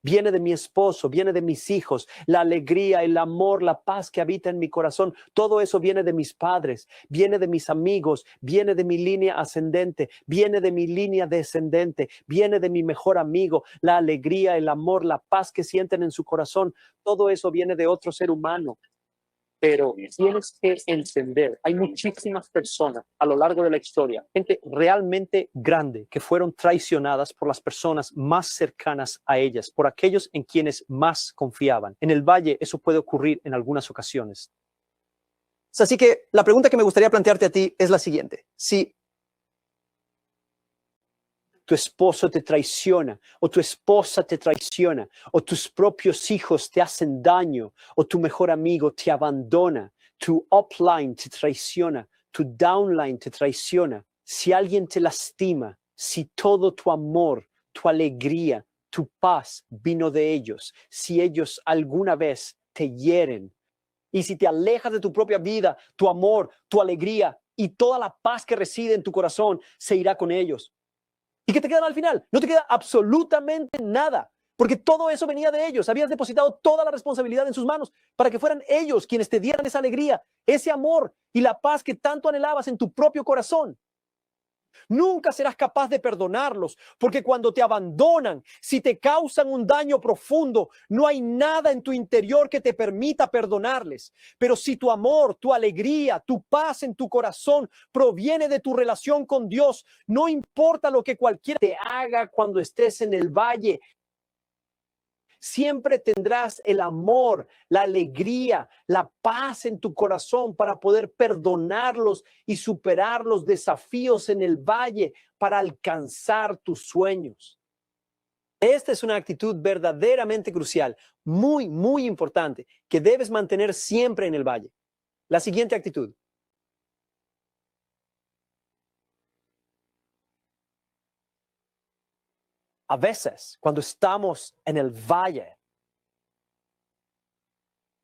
Viene de mi esposo, viene de mis hijos, la alegría, el amor, la paz que habita en mi corazón, todo eso viene de mis padres, viene de mis amigos, viene de mi línea ascendente, viene de mi línea descendente, viene de mi mejor amigo, la alegría, el amor, la paz que sienten en su corazón, todo eso viene de otro ser humano. Pero tienes que entender, hay muchísimas personas a lo largo de la historia, gente realmente grande, que fueron traicionadas por las personas más cercanas a ellas, por aquellos en quienes más confiaban. En el valle eso puede ocurrir en algunas ocasiones. Así que la pregunta que me gustaría plantearte a ti es la siguiente. Si tu esposo te traiciona, o tu esposa te traiciona, o tus propios hijos te hacen daño, o tu mejor amigo te abandona, tu upline te traiciona, tu downline te traiciona, si alguien te lastima, si todo tu amor, tu alegría, tu paz vino de ellos, si ellos alguna vez te hieren, y si te alejas de tu propia vida, tu amor, tu alegría y toda la paz que reside en tu corazón se irá con ellos. ¿Y qué te queda al final? No te queda absolutamente nada. porque todo eso venía de ellos. Habías depositado toda la responsabilidad en sus manos para que fueran ellos quienes te dieran esa alegría, ese amor y la paz que tanto anhelabas en tu propio corazón. Nunca serás capaz de perdonarlos, porque cuando te abandonan, si te causan un daño profundo, no hay nada en tu interior que te permita perdonarles. Pero si tu amor, tu alegría, tu paz en tu corazón proviene de tu relación con Dios, no importa lo que cualquiera te haga cuando estés en el valle, siempre tendrás el amor, la alegría, la paz en tu corazón para poder perdonarlos y superar los desafíos en el valle para alcanzar tus sueños. Esta es una actitud verdaderamente crucial, muy, muy importante, que debes mantener siempre en el valle. La siguiente actitud. A veces, cuando estamos en el valle,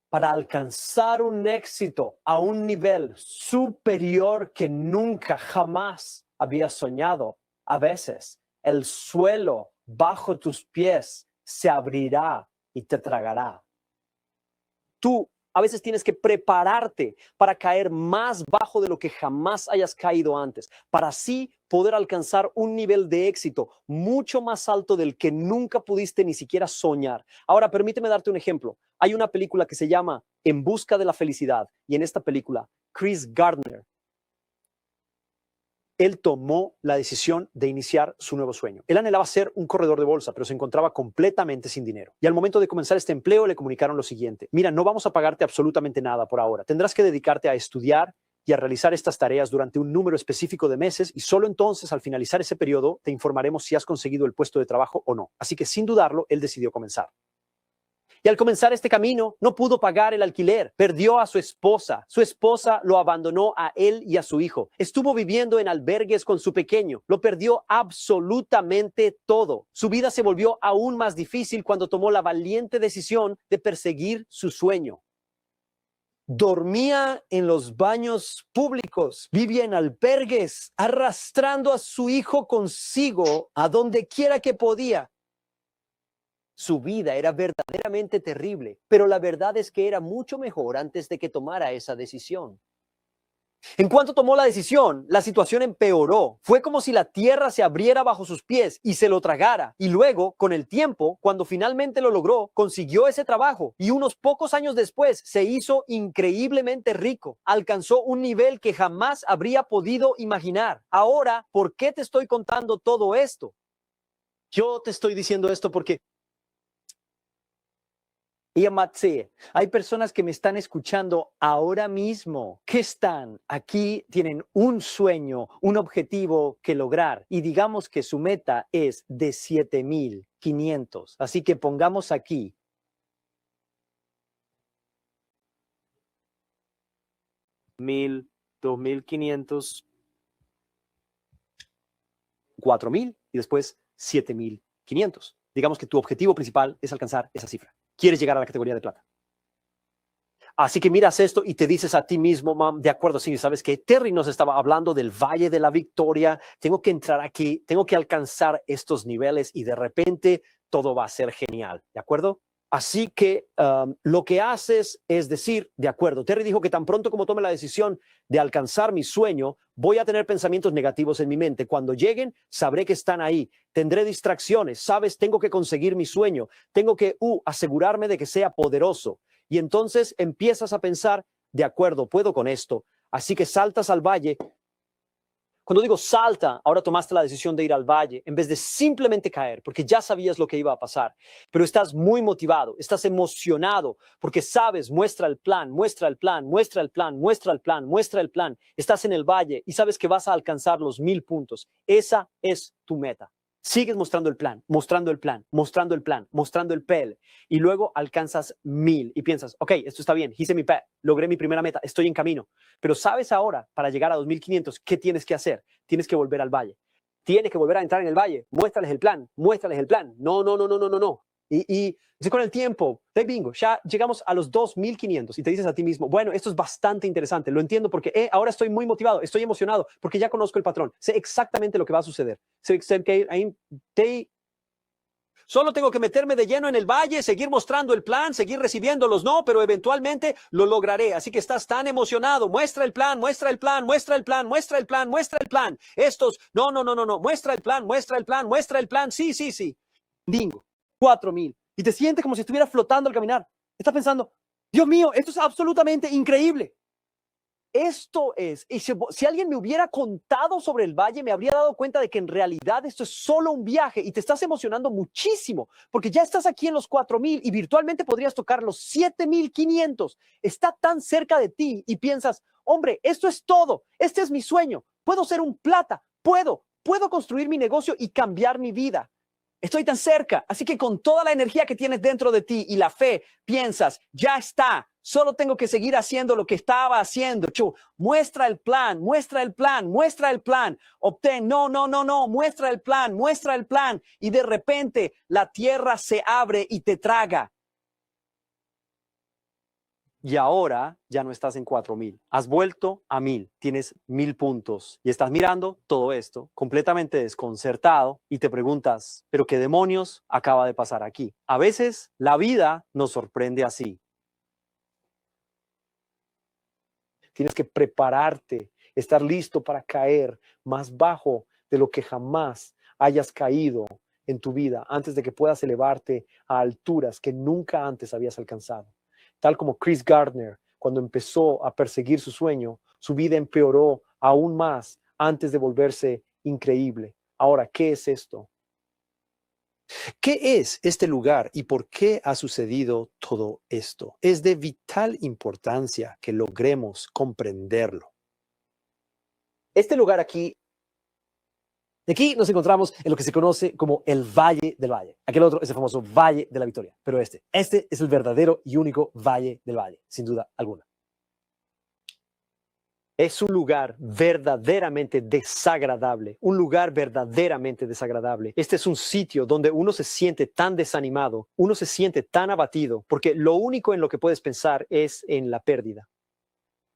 para alcanzar un éxito a un nivel superior que nunca jamás habías soñado, a veces el suelo bajo tus pies se abrirá y te tragará. Tú a veces tienes que prepararte para caer más bajo de lo que jamás hayas caído antes, para así poder alcanzar un nivel de éxito mucho más alto del que nunca pudiste ni siquiera soñar. Ahora, permíteme darte un ejemplo. Hay una película que se llama En busca de la felicidad, y en esta película, Chris Gardner, él tomó la decisión de iniciar su nuevo sueño. Él anhelaba ser un corredor de bolsa, pero se encontraba completamente sin dinero. Y al momento de comenzar este empleo le comunicaron lo siguiente: mira, no vamos a pagarte absolutamente nada por ahora. Tendrás que dedicarte a estudiar y a realizar estas tareas durante un número específico de meses, y solo entonces, al finalizar ese periodo, te informaremos si has conseguido el puesto de trabajo o no. Así que, sin dudarlo, él decidió comenzar. Y al comenzar este camino, no pudo pagar el alquiler, perdió a su esposa lo abandonó a él y a su hijo, estuvo viviendo en albergues con su pequeño, lo perdió absolutamente todo. Su vida se volvió aún más difícil cuando tomó la valiente decisión de perseguir su sueño. Dormía en los baños públicos, vivía en albergues, arrastrando a su hijo consigo a donde quiera que podía. Su vida era verdaderamente terrible, pero la verdad es que era mucho mejor antes de que tomara esa decisión. En cuanto tomó la decisión, la situación empeoró. Fue como si la tierra se abriera bajo sus pies y se lo tragara. Y luego, con el tiempo, cuando finalmente lo logró, consiguió ese trabajo y unos pocos años después se hizo increíblemente rico. Alcanzó un nivel que jamás habría podido imaginar. Ahora, ¿por qué te estoy contando todo esto? Yo te estoy diciendo esto porque hay personas que me están escuchando ahora mismo, que están aquí, tienen un sueño, un objetivo que lograr, y digamos que su meta es de 7,500. Así que pongamos aquí 1,000, 2,500, 4,000 y después 7,500. Digamos que tu objetivo principal es alcanzar esa cifra. Quieres llegar a la categoría de plata. Así que miras esto y te dices a ti mismo, mam, de acuerdo, sí, sabes que Terry nos estaba hablando del Valle de la Victoria, tengo que entrar aquí, tengo que alcanzar estos niveles y de repente todo va a ser genial, ¿de acuerdo? Así que lo que haces es decir, de acuerdo, Terry dijo que tan pronto como tome la decisión de alcanzar mi sueño, voy a tener pensamientos negativos en mi mente. Cuando lleguen, sabré que están ahí. Tendré distracciones, ¿sabes? Tengo que conseguir mi sueño. Tengo que asegurarme de que sea poderoso. Y entonces empiezas a pensar, de acuerdo, puedo con esto. Así que saltas al valle. Cuando digo salta, ahora tomaste la decisión de ir al valle en vez de simplemente caer, porque ya sabías lo que iba a pasar, pero estás muy motivado, estás emocionado, porque sabes, muestra el plan, muestra el plan, muestra el plan, muestra el plan, muestra el plan. Estás en el valle y sabes que vas a alcanzar los 1,000 puntos. Esa es tu meta. Sigues mostrando el plan, mostrando el plan, mostrando el plan, mostrando el PL, y luego alcanzas 1,000 y piensas, ok, esto está bien, hice mi PL, logré mi primera meta, estoy en camino. Pero sabes ahora, para llegar a 2,500, ¿qué tienes que hacer? Tienes que volver al valle. Tienes que volver a entrar en el valle. Muéstrales el plan, muéstrales el plan. No, no, no, no, no, no, no. Y con el tiempo, bingo, ya llegamos a los 2,500 y te dices a ti mismo, bueno, esto es bastante interesante, lo entiendo porque ahora estoy muy motivado, estoy emocionado porque ya conozco el patrón, sé exactamente lo que va a suceder. Solo tengo que meterme de lleno en el valle, seguir mostrando el plan, seguir recibiendo los no, pero eventualmente lo lograré. Así que estás tan emocionado. Muestra el plan, muestra el plan, muestra el plan, muestra el plan, muestra el plan. Estos, no. Muestra el plan, muestra el plan, muestra el plan. Sí. Bingo. 4,000. Y te sientes como si estuvieras flotando al caminar. Estás pensando, Dios mío, esto es absolutamente increíble. Esto es, y si alguien me hubiera contado sobre el valle, me habría dado cuenta de que en realidad esto es solo un viaje y te estás emocionando muchísimo porque ya estás aquí en los 4,000 y virtualmente podrías tocar los 7,500. Está tan cerca de ti y piensas, hombre, esto es todo. Este es mi sueño. Puedo ser un plata. Puedo construir mi negocio y cambiar mi vida. Estoy tan cerca. Así que con toda la energía que tienes dentro de ti y la fe, piensas, ya está. Solo tengo que seguir haciendo lo que estaba haciendo. Muestra el plan, muestra el plan, muestra el plan. Obtén, no. Muestra el plan. Y de repente la tierra se abre y te traga. Y ahora ya no estás en 4,000. Has vuelto a 1,000. Tienes 1,000 puntos. Y estás mirando todo esto completamente desconcertado y te preguntas, ¿pero qué demonios acaba de pasar aquí? A veces la vida nos sorprende así. Tienes que prepararte, estar listo para caer más bajo de lo que jamás hayas caído en tu vida antes de que puedas elevarte a alturas que nunca antes habías alcanzado. Tal como Chris Gardner, cuando empezó a perseguir su sueño, su vida empeoró aún más antes de volverse increíble. Ahora, ¿qué es esto? ¿Qué es este lugar y por qué ha sucedido todo esto? Es de vital importancia que logremos comprenderlo. Este lugar aquí nos encontramos en lo que se conoce como el Valle del Valle. Aquel otro es el famoso Valle de la Victoria, pero este es el verdadero y único Valle del Valle, sin duda alguna. Es un lugar verdaderamente desagradable, un lugar verdaderamente desagradable. Este es un sitio donde uno se siente tan desanimado, uno se siente tan abatido, porque lo único en lo que puedes pensar es en la pérdida.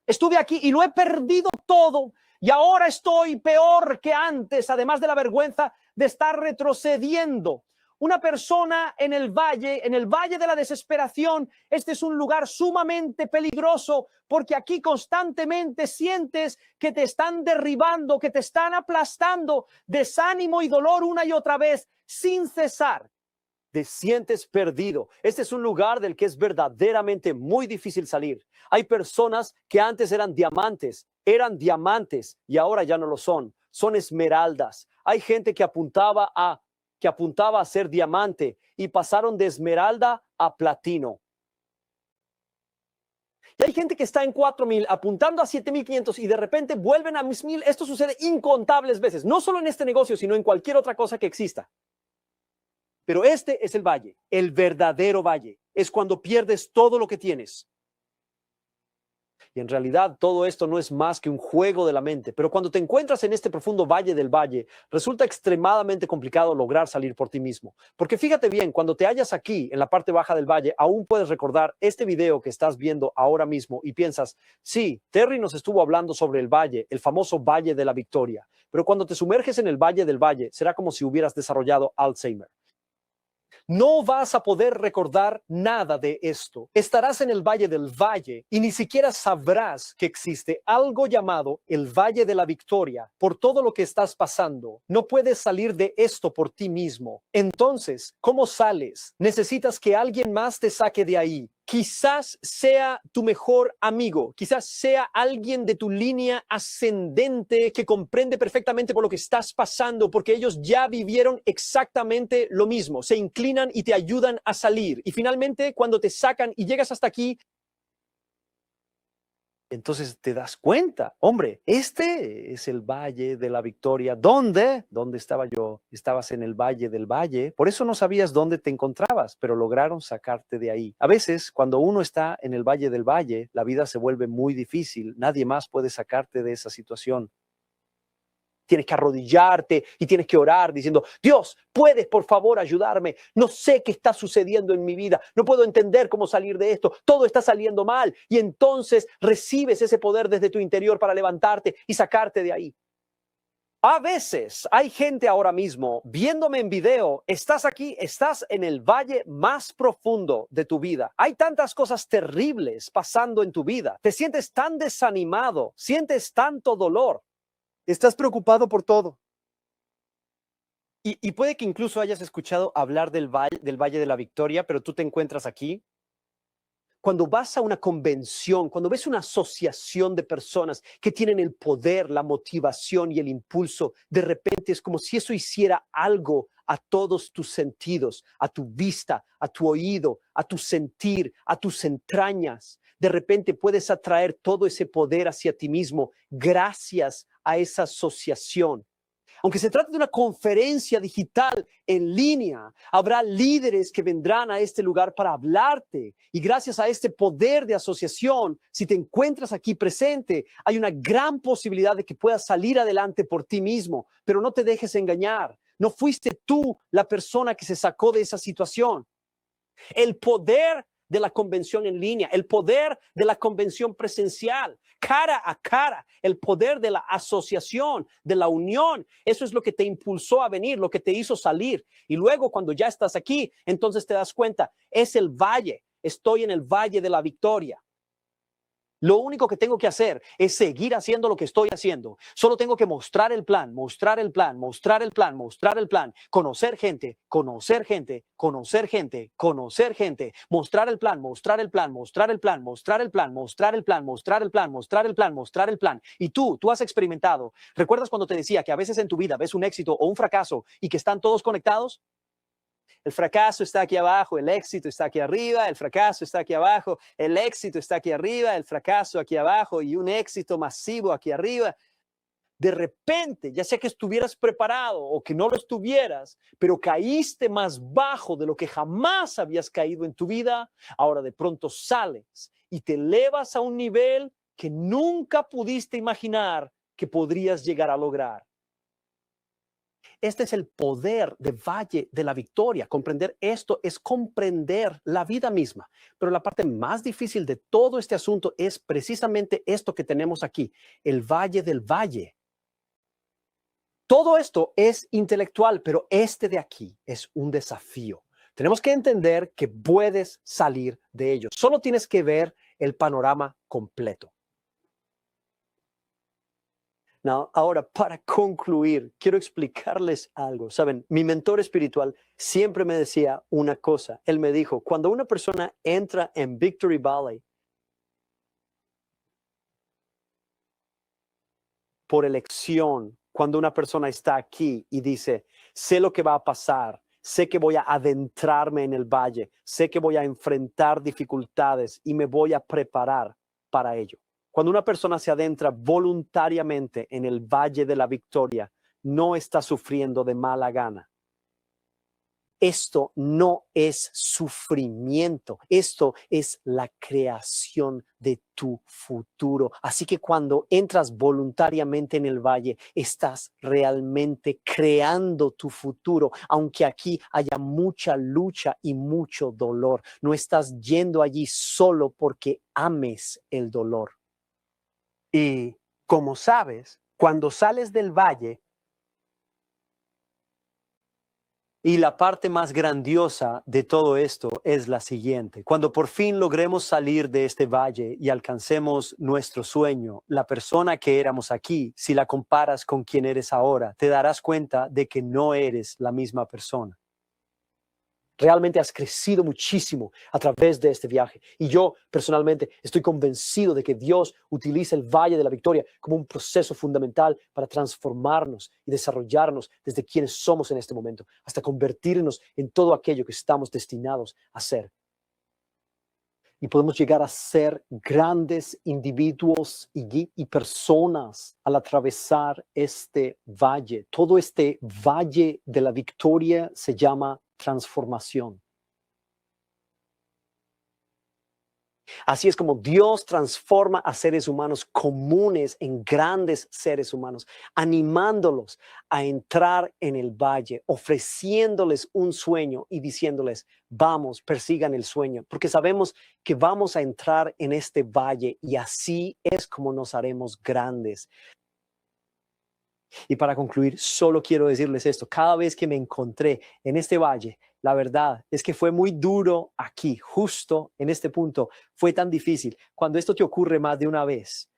Estuve aquí y lo he perdido todo y ahora estoy peor que antes, además de la vergüenza de estar retrocediendo. Una persona en el valle de la desesperación, este es un lugar sumamente peligroso porque aquí constantemente sientes que te están derribando, que te están aplastando, desánimo y dolor una y otra vez sin cesar. Te sientes perdido. Este es un lugar del que es verdaderamente muy difícil salir. Hay personas que antes eran diamantes y ahora ya no lo son. Son esmeraldas. Hay gente que apuntaba a ser diamante y pasaron de esmeralda a platino. Y hay gente que está en 4,000 apuntando a 7,500 y de repente vuelven a 1,000. Esto sucede incontables veces, no solo en este negocio, sino en cualquier otra cosa que exista. Pero este es el valle, el verdadero valle. Es cuando pierdes todo lo que tienes. Y en realidad todo esto no es más que un juego de la mente. Pero cuando te encuentras en este profundo valle del valle, resulta extremadamente complicado lograr salir por ti mismo. Porque fíjate bien, cuando te hallas aquí en la parte baja del valle, aún puedes recordar este video que estás viendo ahora mismo y piensas, sí, Terry nos estuvo hablando sobre el valle, el famoso Valle de la Victoria. Pero cuando te sumerges en el valle del valle, será como si hubieras desarrollado Alzheimer. No vas a poder recordar nada de esto. Estarás en el Valle del Valle y ni siquiera sabrás que existe algo llamado el Valle de la Victoria por todo lo que estás pasando. No puedes salir de esto por ti mismo. Entonces, ¿cómo sales? Necesitas que alguien más te saque de ahí. Quizás sea tu mejor amigo, quizás sea alguien de tu línea ascendente que comprende perfectamente por lo que estás pasando, porque ellos ya vivieron exactamente lo mismo, se inclinan y te ayudan a salir. Y finalmente, cuando te sacan y llegas hasta aquí, entonces te das cuenta, hombre, este es el Valle de la Victoria. ¿Dónde? ¿Dónde estaba yo? Estabas en el Valle del Valle. Por eso no sabías dónde te encontrabas, pero lograron sacarte de ahí. A veces, cuando uno está en el Valle del Valle, la vida se vuelve muy difícil. Nadie más puede sacarte de esa situación. Tienes que arrodillarte y tienes que orar diciendo, Dios, ¿puedes por favor ayudarme? No sé qué está sucediendo en mi vida. No puedo entender cómo salir de esto. Todo está saliendo mal. Y entonces recibes ese poder desde tu interior para levantarte y sacarte de ahí. A veces hay gente ahora mismo viéndome en video, estás aquí, estás en el valle más profundo de tu vida. Hay tantas cosas terribles pasando en tu vida. Te sientes tan desanimado, sientes tanto dolor. Estás preocupado por todo. Y puede que incluso hayas escuchado hablar del Valle de la Victoria, pero tú te encuentras aquí. Cuando vas a una convención, cuando ves una asociación de personas que tienen el poder, la motivación y el impulso, de repente es como si eso hiciera algo a todos tus sentidos, a tu vista, a tu oído, a tu sentir, a tus entrañas. De repente puedes atraer todo ese poder hacia ti mismo gracias a esa asociación. Aunque se trate de una conferencia digital en línea, habrá líderes que vendrán a este lugar para hablarte. Y gracias a este poder de asociación, si te encuentras aquí presente, hay una gran posibilidad de que puedas salir adelante por ti mismo. Pero no te dejes engañar. No fuiste tú la persona que se sacó de esa situación. El poder de la convención en línea, el poder de la convención presencial, cara a cara, el poder de la asociación, de la unión, eso es lo que te impulsó a venir, lo que te hizo salir. Y luego cuando ya estás aquí, entonces te das cuenta, es el valle, estoy en el valle de la victoria. Lo único que tengo que hacer es seguir haciendo lo que estoy haciendo. Solo tengo que mostrar el plan, mostrar el plan, mostrar el plan, mostrar el plan, conocer gente, conocer gente, conocer gente, conocer gente, mostrar el plan, mostrar el plan, mostrar el plan, mostrar el plan, mostrar el plan, mostrar el plan, mostrar el plan, mostrar el plan. Y tú has experimentado. ¿Recuerdas cuando te decía que a veces en tu vida ves un éxito o un fracaso y que están todos conectados? El fracaso está aquí abajo, el éxito está aquí arriba, el fracaso está aquí abajo, el éxito está aquí arriba, el fracaso aquí abajo y un éxito masivo aquí arriba. De repente, ya sea que estuvieras preparado o que no lo estuvieras, pero caíste más bajo de lo que jamás habías caído en tu vida, ahora de pronto sales y te elevas a un nivel que nunca pudiste imaginar que podrías llegar a lograr. Este es el poder de Valle de la Victoria. Comprender esto es comprender la vida misma. Pero la parte más difícil de todo este asunto es precisamente esto que tenemos aquí, el Valle del Valle. Todo esto es intelectual, pero este de aquí es un desafío. Tenemos que entender que puedes salir de ello. Solo tienes que ver el panorama completo. No, ahora, para concluir, quiero explicarles algo. Saben, mi mentor espiritual siempre me decía una cosa. Él me dijo, cuando una persona entra en Victory Valley por elección, cuando una persona está aquí y dice, sé lo que va a pasar, sé que voy a adentrarme en el valle, sé que voy a enfrentar dificultades y me voy a preparar para ello. Cuando una persona se adentra voluntariamente en el Valle de la Victoria, no está sufriendo de mala gana. Esto no es sufrimiento, esto es la creación de tu futuro. Así que cuando entras voluntariamente en el valle, estás realmente creando tu futuro, aunque aquí haya mucha lucha y mucho dolor. No estás yendo allí solo porque ames el dolor. Y como sabes, cuando sales del valle, y la parte más grandiosa de todo esto es la siguiente. Cuando por fin logremos salir de este valle y alcancemos nuestro sueño, la persona que éramos aquí, si la comparas con quien eres ahora, te darás cuenta de que no eres la misma persona. Realmente has crecido muchísimo a través de este viaje. Y yo personalmente estoy convencido de que Dios utiliza el Valle de la Victoria como un proceso fundamental para transformarnos y desarrollarnos desde quienes somos en este momento, hasta convertirnos en todo aquello que estamos destinados a ser. Y podemos llegar a ser grandes individuos y personas al atravesar este valle. Todo este Valle de la Victoria se llama transformación. Así es como Dios transforma a seres humanos comunes en grandes seres humanos, animándolos a entrar en el valle, ofreciéndoles un sueño y diciéndoles, vamos, persigan el sueño, porque sabemos que vamos a entrar en este valle y así es como nos haremos grandes. Y para concluir, solo quiero decirles esto. Cada vez que me encontré en este valle, la verdad es que fue muy duro aquí, justo en este punto. Fue tan difícil. Cuando esto te ocurre más de una vez,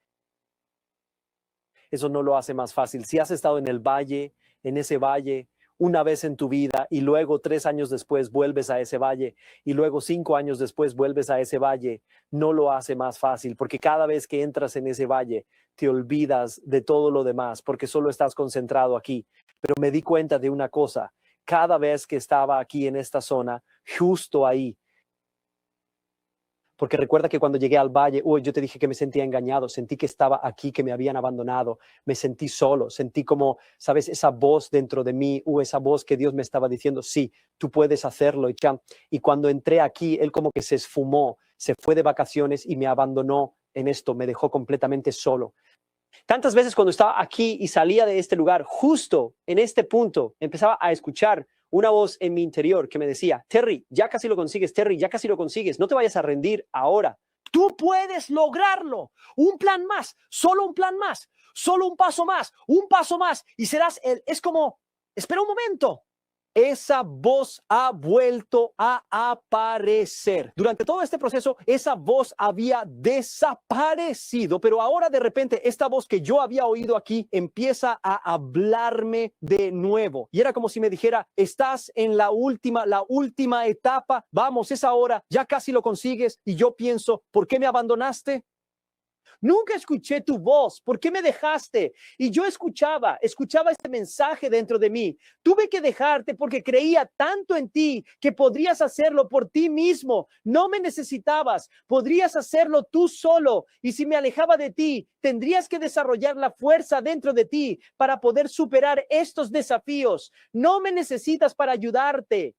eso no lo hace más fácil. Si has estado en el valle, en ese valle, una vez en tu vida y luego 3 años después vuelves a ese valle y luego 5 años después vuelves a ese valle, no lo hace más fácil, porque cada vez que entras en ese valle te olvidas de todo lo demás porque solo estás concentrado aquí. Pero me di cuenta de una cosa: cada vez que estaba aquí en esta zona, justo ahí, porque recuerda que cuando llegué al valle, yo te dije que me sentía engañado, sentí que estaba aquí, que me habían abandonado, me sentí solo, sentí como, ¿sabes? Esa voz dentro de mí, esa voz que Dios me estaba diciendo, sí, tú puedes hacerlo. Y cuando entré aquí, Él como que se esfumó, se fue de vacaciones y me abandonó en esto, me dejó completamente solo. Tantas veces cuando estaba aquí y salía de este lugar, justo en este punto, empezaba a escuchar una voz en mi interior que me decía: Terry, ya casi lo consigues, Terry, ya casi lo consigues, no te vayas a rendir ahora. Tú puedes lograrlo. Un plan más, solo un plan más, solo un paso más y serás él. Es como, espera un momento. Esa voz ha vuelto a aparecer. Durante todo este proceso, esa voz había desaparecido, pero ahora de repente esta voz que yo había oído aquí empieza a hablarme de nuevo. Y era como si me dijera: estás en la última etapa, vamos, es ahora, ya casi lo consigues. Y yo pienso: ¿por qué me abandonaste? Nunca escuché tu voz. ¿Por qué me dejaste? Y yo escuchaba este mensaje dentro de mí. Tuve que dejarte porque creía tanto en ti que podrías hacerlo por ti mismo. No me necesitabas. Podrías hacerlo tú solo. Y si me alejaba de ti, tendrías que desarrollar la fuerza dentro de ti para poder superar estos desafíos. No me necesitas para ayudarte.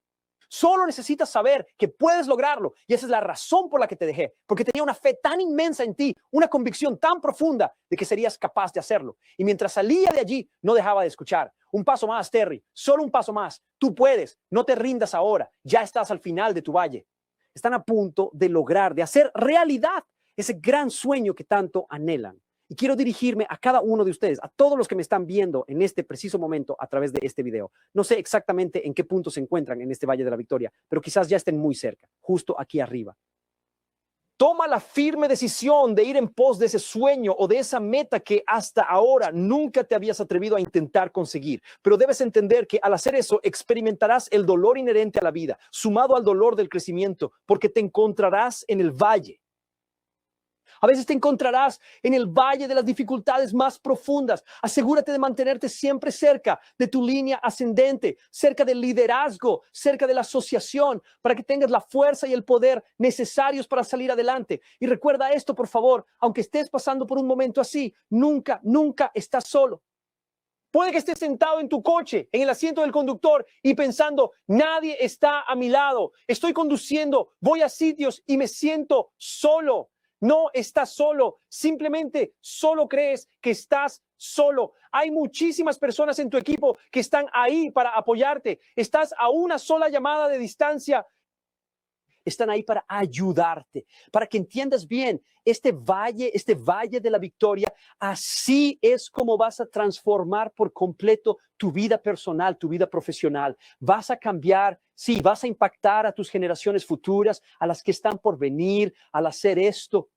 Solo necesitas saber que puedes lograrlo. Y esa es la razón por la que te dejé. Porque tenía una fe tan inmensa en ti, una convicción tan profunda de que serías capaz de hacerlo. Y mientras salía de allí, no dejaba de escuchar: un paso más, Terry, solo un paso más. Tú puedes, no te rindas ahora. Ya estás al final de tu valle. Están a punto de lograr, de hacer realidad ese gran sueño que tanto anhelan. Y quiero dirigirme a cada uno de ustedes, a todos los que me están viendo en este preciso momento a través de este video. No sé exactamente en qué punto se encuentran en este Valle de la Victoria, pero quizás ya estén muy cerca, justo aquí arriba. Toma la firme decisión de ir en pos de ese sueño o de esa meta que hasta ahora nunca te habías atrevido a intentar conseguir. Pero debes entender que al hacer eso experimentarás el dolor inherente a la vida, sumado al dolor del crecimiento, porque te encontrarás en el valle. A veces te encontrarás en el valle de las dificultades más profundas. Asegúrate de mantenerte siempre cerca de tu línea ascendente, cerca del liderazgo, cerca de la asociación, para que tengas la fuerza y el poder necesarios para salir adelante. Y recuerda esto, por favor: aunque estés pasando por un momento así, nunca estás solo. Puede que estés sentado en tu coche, en el asiento del conductor y pensando: nadie está a mi lado. Estoy conduciendo, voy a sitios y me siento solo. No estás solo, simplemente solo crees que estás solo. Hay muchísimas personas en tu equipo que están ahí para apoyarte. Estás a una sola llamada de distancia. Están ahí para ayudarte, para que entiendas bien este valle de la victoria. Así es como vas a transformar por completo tu vida personal, tu vida profesional. Vas a cambiar, sí, vas a impactar a tus generaciones futuras, a las que están por venir, al hacer esto.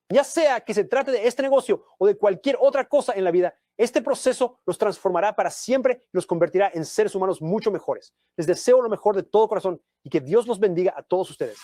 Ya sea que se trate de este negocio o de cualquier otra cosa en la vida, este proceso los transformará para siempre y los convertirá en seres humanos mucho mejores. Les deseo lo mejor de todo corazón y que Dios los bendiga a todos ustedes.